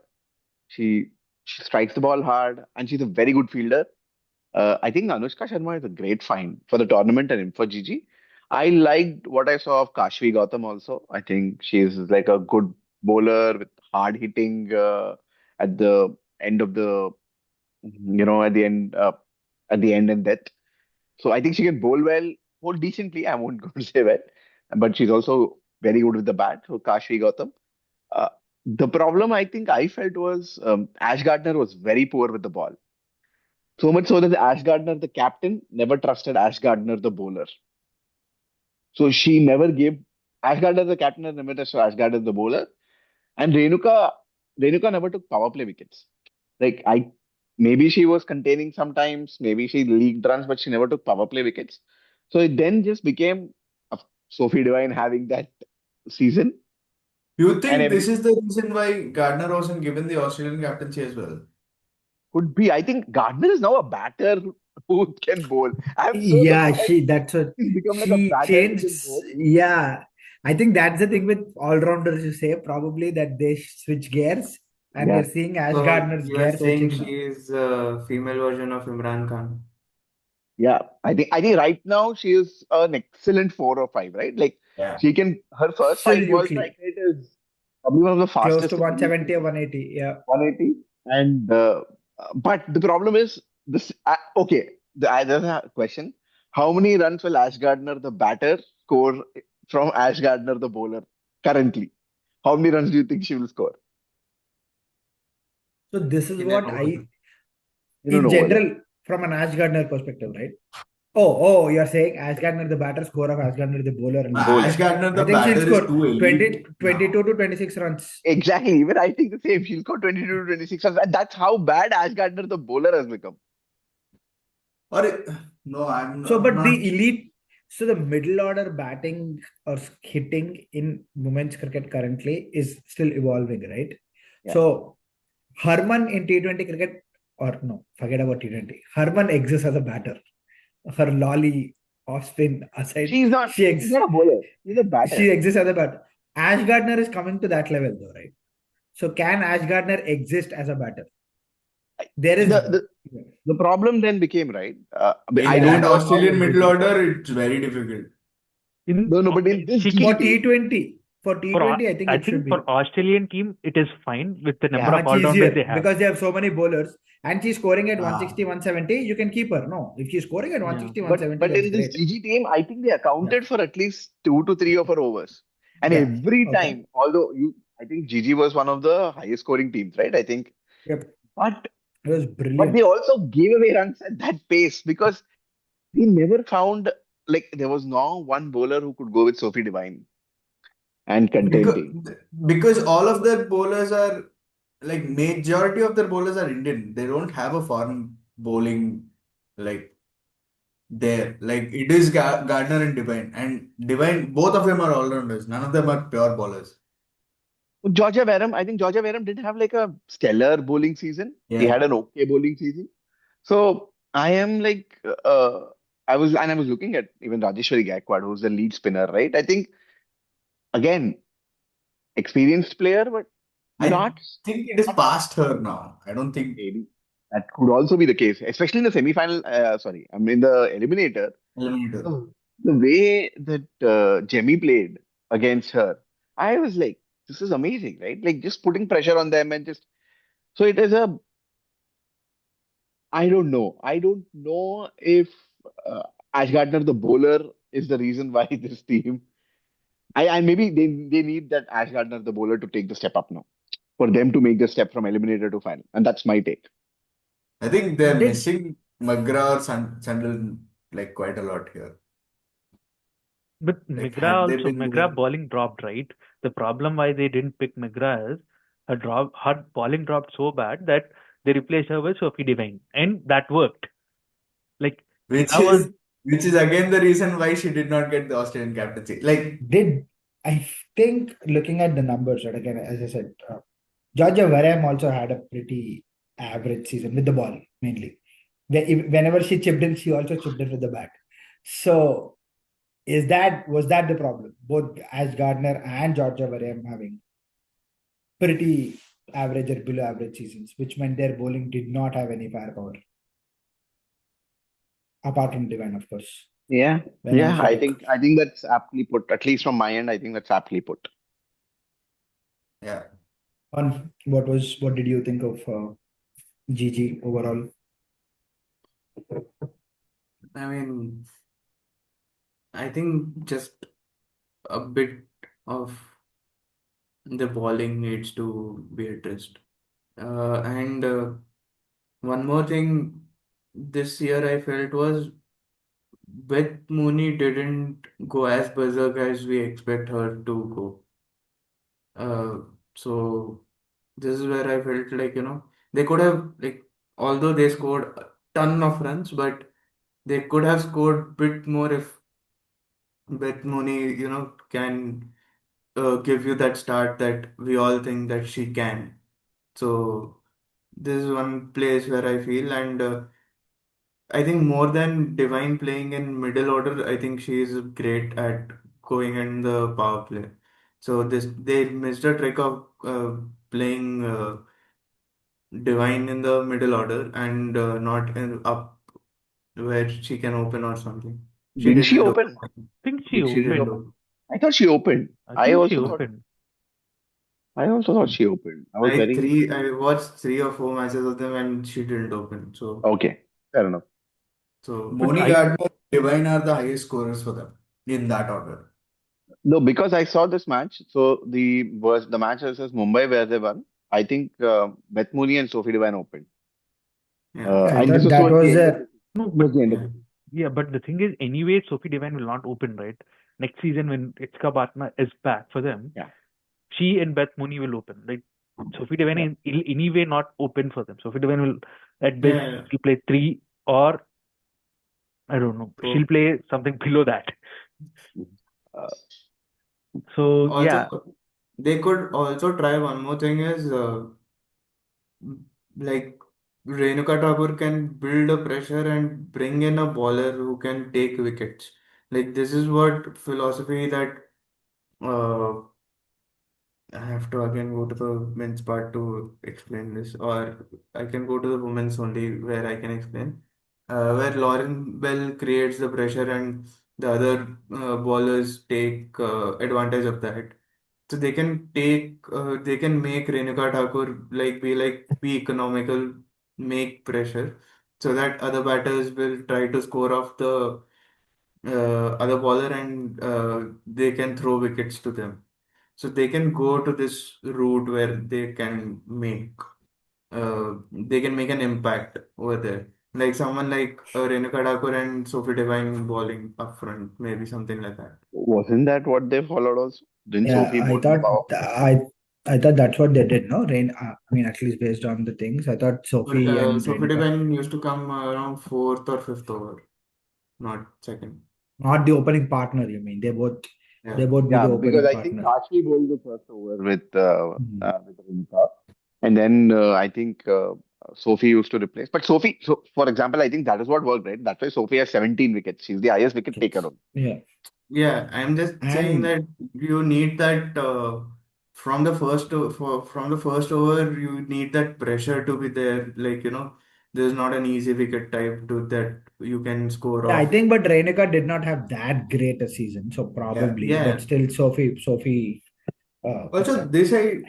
She she strikes the ball hard, and she's a very good fielder. I think Anushka Sharma is a great find for the tournament and for Gigi. I liked what I saw of Kashvi Gautam also. I think she's like a good bowler with hard hitting at the end of the, at the end and death. So I think she can bowl decently. I won't go to say well, but she's also very good with the bat. So Kashvi Gautam. Uh, the problem I think I felt was Ash Gardner was very poor with the ball. So much so that Ash Gardner, the captain, never trusted Ash Gardner, the bowler. So she never gave Ash Gardner, the captain, never trusted Ash Gardner, the bowler. And Renuka never took power play wickets. Like maybe she was containing sometimes, maybe she leaked runs, but she never took power play wickets. So it then just became Sophie Devine having that season, You and think this is the reason why Gardner wasn't given the Australian captaincy as well? could be. I think Gardner is now a batter who can bowl. I'm so Yeah, surprised that's what he's become like a she batter who changed. can bowl. Yeah, I think that's the thing with all-rounders, you say, probably that they switch gears, and we Yeah. are seeing Ash So Gardner's you are gear saying switching she now. is a female version of Imran Khan? Yeah, I think right now she is an excellent 4 or 5, right? Like Yeah. she can her first 5 ball strike Absolutely. rate is probably one of the Close to fastest in the 170 or UPL, 180. Yeah. 180. And but the problem is this. Okay, there's a question: how many runs will Ash Gardner, the batter, score from Ash Gardner, the bowler, currently? How many runs do you think she will score So this is In an what over. in an in over? Yeah, general, from an Ash Gardner perspective, right? Oh, you're saying Ash Gardner, the batter, score of Ash Gardner, the bowler, and the bowler. Ash Gardner, I the think she'll batter, is score too elite 20, now. 22 to 26 runs. Exactly. Even I think the same. She'll score 22 to 26 runs. And that's how bad Ash Gardner, the bowler, has become. Or no, So, I'm but not. the elite, so the middle order batting or hitting in women's cricket currently is still evolving, right? Yeah. So, Harman in T20 cricket, or no, forget about T20. Harman exists as a batter. Her lolly off spin aside, She's not a bowler. She's a she batter. exists as a batter. Ash Gardner is coming to that level though, right? So, can Ash Gardner exist as a batter? There See, is. the problem then became, right? I In Yeah. don't that know how Australian middle everything works. order, it's very difficult. In No, no, but in this she Gigi For can team, T20, for for T20, I think I it should think for be Australian team it is fine with the number yeah. of much all-rounders they easier have. because they have so many bowlers and she's scoring at Ah, 160, 170. You can keep her. No, if she's scoring at Yeah. 160, But 170, but that's in this great. Gigi team, I think they Yeah. accounted for at least 2 to 3 of her overs. And Yeah. every Okay. time, I think Gigi was one of the highest scoring teams, right? I think. Yep. But It was but they brilliant. also gave away runs at that pace because they never found, like, there was no one bowler who could go with Sophie Devine and contain because team. because all of their bowlers are like majority of their bowlers are Indian. They don't have a foreign bowling like there. Like it is Gardner and Divine, and Divine, both of them are all rounders. None of them are pure bowlers. I think Georgia Wareham didn't have like a stellar bowling season. She Yeah. had an okay bowling season. So I am like, I was looking at even Rajeshwari Gaikwad, who's the lead spinner, right? I think again, experienced player, but I not, think it is not past her now. I don't think maybe. That could also be the case, especially in the semi-final. Sorry, I mean the eliminator. eliminator. The way that Jemmy played against her, I was like, this is amazing, right? Like just putting pressure on them and just so it is a. I don't know. I don't know if uh, Ash Gardner, the bowler, is the reason why this team. I maybe they need that Ash Gardner, the bowler, to take the step up now for them to make the step from eliminator to final, and that's my take. I think they're Did missing McGrath or Sunderland like quite a lot here. But Like McGrath had they also, been McGrath doing bowling dropped, right? The problem why they didn't pick McGrath is her bowling dropped so bad that they replaced her with Sophie Devine, and that worked. Like which Mira was is Which is again the reason why she did not get the Australian captaincy. Like, I think looking at the numbers, right, again, as I said, Georgia Varem also had a pretty average season with the ball mainly. Whenever she chipped in, she also chipped in with the bat. So was that the problem? Both Ash Gardner and Georgia Varem having pretty average or below average seasons, which meant their bowling did not have any firepower. Apart from Divine, of course. Yeah, Whenever she I took. think that's aptly put. At least from my end, I think that's aptly put. yeah. What did you think of GG overall? I mean, I think just a bit of the bowling needs to be addressed. And one more thing this year I felt was Beth Mooney didn't go as berserk as we expect her to go. So this is where I felt like, they could have, like, although they scored a ton of runs, but they could have scored bit more if Beth Mooney, can give you that start that we all think that she can. So this is one place where I feel, and I think more than Divine playing in middle order, I think she is great at going in the power play. So this they missed a trick of playing Divine in the middle order and not up where she can open or something. She Didn't she didn't open? open. I think she She didn't opened. open. I thought she opened. I think she opened. I also thought she opened. I was very I watched 3 or 4 matches of them and she didn't open. okay. Fair enough. So But Moni I Gardner, Divine are the highest scorers for them in that order. No, because I saw this match. So the match versus Mumbai where they won. I think Beth Mooney and Sophie Devine opened. yeah. I And this thought was that towards the was end of a the season. no, but Towards the end of Yeah. the season. yeah, but the thing is, anyway, Sophie Devine will not open, right? Next season when Itzka Batna is back for them, Yeah. she and Beth Mooney will open. Like Sophie Devine Yeah. will anyway not open for them. Sophie Devine will at best Yeah. she'll play 3 or I don't know. So She'll play something below that. Uh, So yeah, also they could also try one more thing is like Renuka Thakur can build a pressure and bring in a bowler who can take wickets. Like this is what philosophy that uh, I have to again go to the men's part to explain this, or I can go to the women's only where I can explain. Where Lauren Bell creates the pressure and the other bowlers take advantage of that. So they can make Renuka Thakur be economical, make pressure, so that other batters will try to score off the other bowler and they can throw wickets to them. So they can go to this route where they can make an impact over there. Like someone like Renuka Thakur and Sophie Devine bowling up front, maybe something like that. wasn't that what they followed also? Didn't yeah. Sophie bowl in the power play? I thought that's what they did. No, Rain. I mean, at least based on the things, I thought But Sophie and Sophie Renuka, Devine used to come around fourth or fifth over, not second. not the opening partner. You mean they Yeah. both be Yeah, the because opening I think partner. Archie bowled the first over Mhm. with Rinka. And then I think Sophie used to replace. But Sophie, so for example, I think that is what worked, right? That's why Sophie has 17 wickets. She's the highest wicket taker. Yeah, Yeah, I'm just saying and that you need that from the first over, you need that pressure to be there. Like, there's not an easy wicket type to that you can score yeah, I off. think, but Renuka did not have that great a season, so Yeah. probably, but Yeah. still, Sophie picked Also, up. this I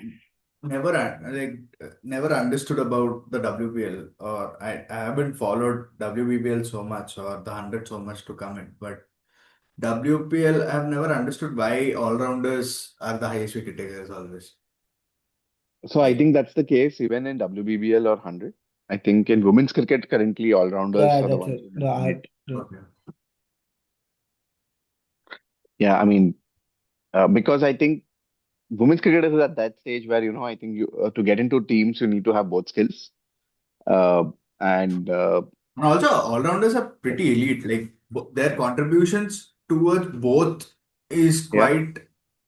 never understood about the WPL, or I haven't followed WPL so much or the 100 so much to comment, but WPL I've never understood why all-rounders are the highest wicket takers always. So I Like, think that's the case even in WBBL or 100. I think in women's cricket, currently all-rounders Yeah, are the that's ones it. who No, maintain. okay. Yeah, I mean, because I think women's cricket is at that stage where, I think to get into teams, you need to have both skills. Uh, and And also, all-rounders are pretty elite. Like their contributions towards both is Yeah. quite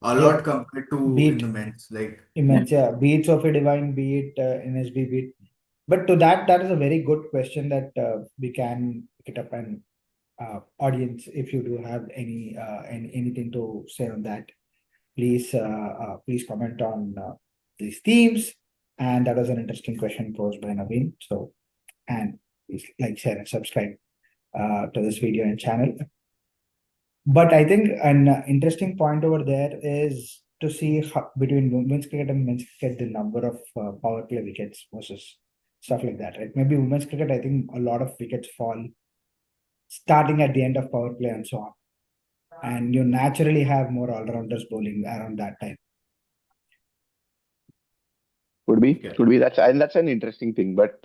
a Yeah. lot compared to Be in it the men's. Like, immense, yeah. Be it Sophie Divine, be it NSB, be it. But to that is a very good question that we can pick it up, and audience, if you do have anything to say on that, please comment on these themes. And that was an interesting question posed by Naveen. So, and please like, share, and subscribe to this video and channel. But I think an interesting point over there is to see how, between women's cricket and men's cricket, the number of power play wickets versus stuff like that, right? Maybe women's cricket, I think a lot of wickets fall starting at the end of power play and so on. And you naturally have more all-rounders bowling around that time. Could be. yeah. Could be. That's an interesting thing. But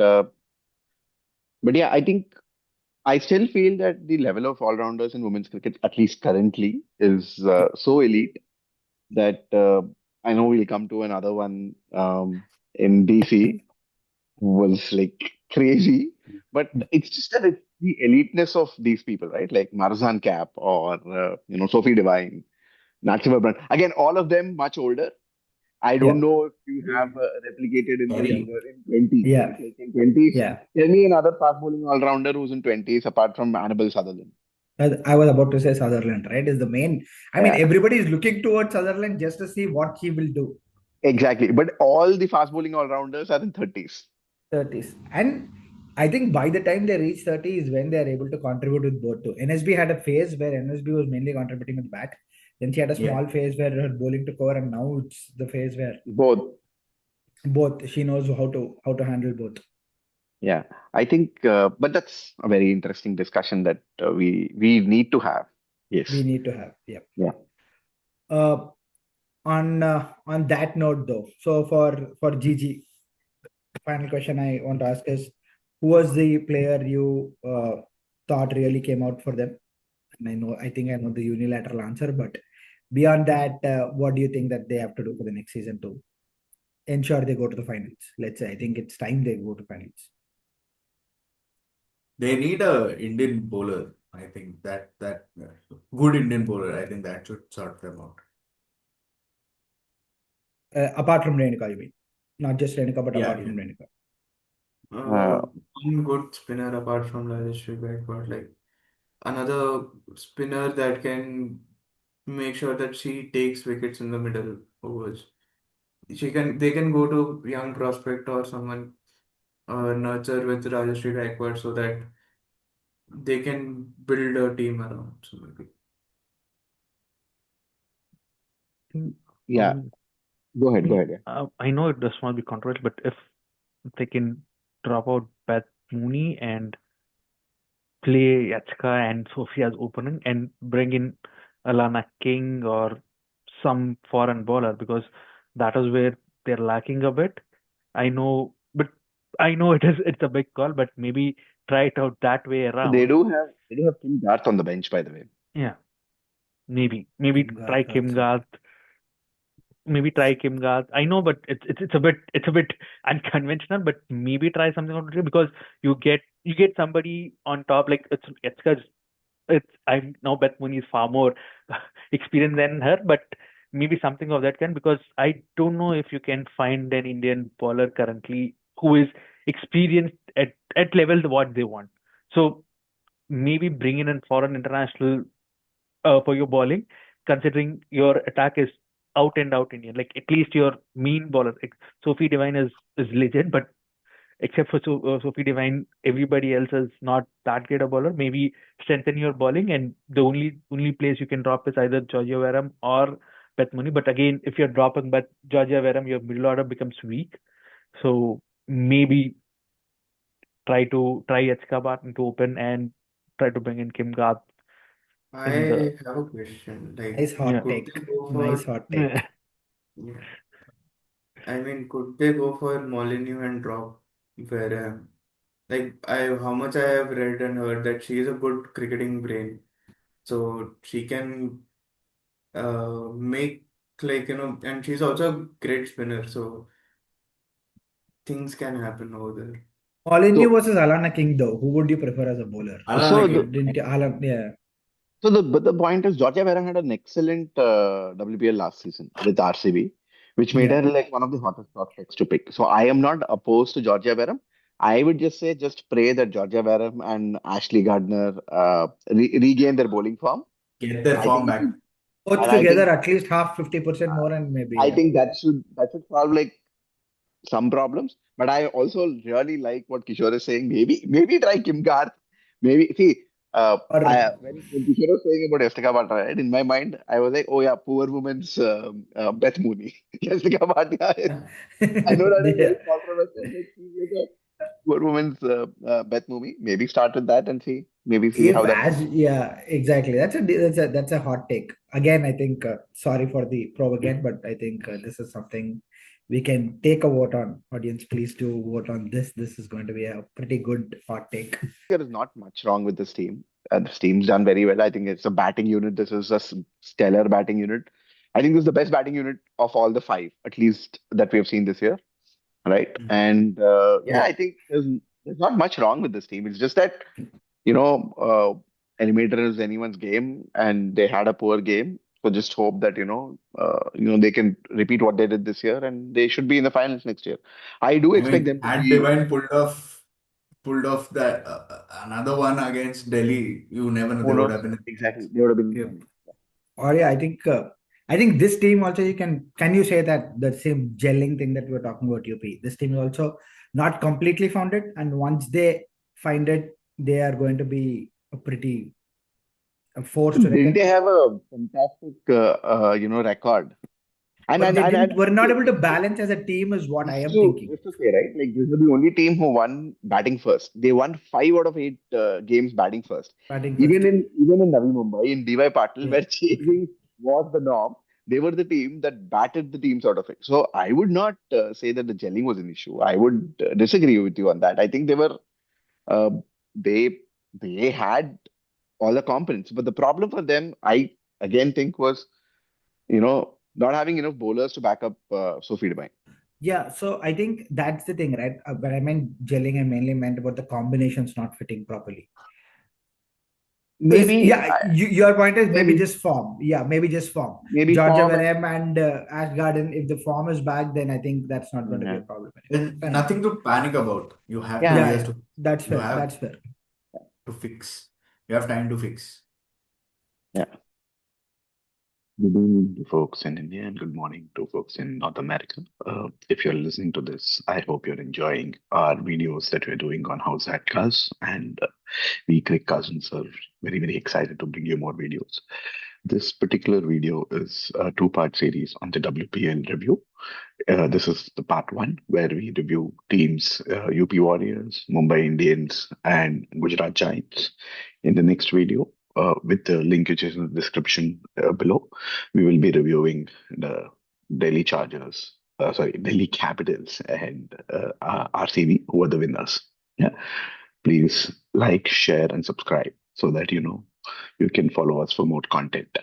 yeah, I think I still feel that the level of all-rounders in women's cricket, at least currently, is so elite that I know we'll come to another one in DC was like crazy, but it's just that it's the eliteness of these people, right? Like Marzan Cap or Sophie Devine, Sciver-Brunt. Again, all of them much older. I Yeah, don't know if you have replicated in the Very. younger in 20s, yeah, right? Like in 20s. yeah. Tell me another fast bowling all rounder who's in 20s apart from Annabelle Sutherland. I was about to say Sutherland, right? Is the main. I mean, Yeah, everybody is looking towards Sutherland just to see what he will do. exactly. But all the fast bowling all rounders are in 30s. 30s. And I think by the time they reach 30 is when they are able to contribute with both too. NSB had a phase where NSB was mainly contributing with bat. Then she had a Yeah. small phase where her bowling took over, and now it's the phase where Both. both she knows how to handle both. Yeah, I think, but that's a very interesting discussion that we need to have. We Yes. need to have. Yeah. Yeah. Uh, on that note though, so for GG, final question I want to ask is, who was the player you thought really came out for them? And I think I know the unilateral answer, but beyond that, what do you think that they have to do for the next season to ensure they go to the finals? Let's say I think it's time they go to finals. They need a Indian bowler. I think that good Indian bowler. I think that should sort them out. Apart from Renuka, you mean? Not just Renuka, but Yeah, apart yeah. from Renuka. Uh, One good spinner apart from Rajeshri Gaikwad, like another spinner that can make sure that she takes wickets in the middle overs. They can go to young prospect or someone nurture with Rajeshri Gaikwad so that they can build a team around. So maybe. Mm, yeah. Um, Go I ahead. Go mean, ahead. Yeah. I know it does not be controversial, but if they can drop out Beth Mooney and play Yachka and Sophie as opening and bring in Alana King or some foreign bowler, because that is where they're lacking a bit. I know, but I know it's a big call, but maybe try it out that way around. They do have Kim Garth on the bench, by the way. Yeah, maybe Kim try Garth Kim also. Garth. Maybe try Kim Garth. I know, but it's a bit unconventional. But maybe try something out there, because you get somebody on top, like it's I know Beth Mooney is far more experienced than her, but maybe something of that kind, because I don't know if you can find an Indian bowler currently who is experienced at level what they want. So maybe bring in a foreign international for your bowling, considering your attack is out and out Indian. Like at least your mean bowler, like Sophie Devine is legend, but except for Sophie Devine, everybody else is not that great a bowler. Maybe strengthen your bowling, and the only place you can drop is either Georgia Wareham or Beth Mooney. But again, if you're dropping Georgia Wareham, your middle order becomes weak. So maybe try Yachika Barton to open and try to bring in Kim Garth in the I have a question. Like, Nice yeah. hot could take. they go Nice for, hot take. yeah, I mean, could they go for Molyneux and drop Wareham? Like, how much I have read and heard that she is a good cricketing brain. So she can make, like, and she's also a great spinner. So things can happen over there. Molyneux So, versus Alana King, though. Who would you prefer as a bowler? so Alana the King. Didn't Alan? Yeah. but the point is, Georgia Barham had an excellent WPL last season with RCB, which made Yeah. her like one of the hottest prospects to pick. So I am not opposed to Georgia Barham. I would just say, just pray that Georgia Barham and Ashley Gardner regain their bowling form. Get their I form think it back. is, Both and I together, think at least half 50% more, and maybe, I yeah. think that should solve like some problems. But I also really like what Kishore is saying. Maybe try Kim Garth. Maybe see. Or When Kishore was saying about Jessica Bhatia, right, in my mind, I was like, oh yeah, poor woman's Beth Mooney. Jessica Bhatia is, I know that is yeah. very controversial, but she's like a poor woman's Beth Mooney. Maybe start with that and maybe see If how that as goes. yeah, exactly. That's a hot take. Again, I think sorry for the probe again, but I think this is something we can take a vote on. Audience, please do vote on this. This is going to be a pretty good hot take. There is not much wrong with this team. This team's done very well. I think it's a batting unit. This is a stellar batting unit. I think this is the best batting unit of all the five, at least that we have seen this year, right? Mhm. And yeah, Yeah. I think there's not much wrong with this team. It's just that eliminator is anyone's game, and they had a poor game. So just hope that they can repeat what they did this year, and they should be in the finals next year. I do I expect mean, them to had be. Divine pulled off that another one against Delhi, you never know. Who They would knows? have been. Exactly, they would have been in the Yeah. finals. Or yeah, I think this team also you can you say that the same gelling thing that we were talking about UP. This team is also not completely found it, and once they find it, they are going to be a pretty a force to Didn't they reckon. have a fantastic, record? And But and they and, and didn't were not okay, able to balance as a team, is what I am thinking. just to say, right? Like this is the only team who won batting first. They won 5 out of 8 games batting first. Batting Even first. in Navi Mumbai, in DY Patil, Yeah. where chasing was the norm, they were the team that batted the teams out of it. So I would not say that the gelling was an issue. I would disagree with you on that. I think uh, they they had all the components, but the problem for them, I again think, was not having enough bowlers to back up Sophie Devine. Yeah, so I think that's the thing, right? When I meant gelling, I mainly meant about the combinations not fitting properly. Is Maybe, yeah, your point is maybe maybe, just form. Yeah, maybe just form. maybe Georgia form and Verem and Ash Garden, if the form is back, then I think that's not going to be a yeah, problem anymore. There's Fair enough. nothing to panic about. You have yeah, 2 years Yeah, to. that's You fair. have That's fair. to fix. You have time to fix. yeah. Good evening to folks in India and good morning to folks in North America. If you're listening to this, I hope you're enjoying our videos that we're doing on House at Cuz, and we Crick Cousins are very, very excited to bring you more videos. This particular video is a two-part series on the WPL review. This is the part one where we review teams UP Warriors, Mumbai Indians, and Gujarat Giants. In the next video, with the linkages in the description below, we will be reviewing the Delhi Chargers, Delhi Capitals, and RCB, who are the winners. Yeah, please like, share, and subscribe so that you can follow us for more content.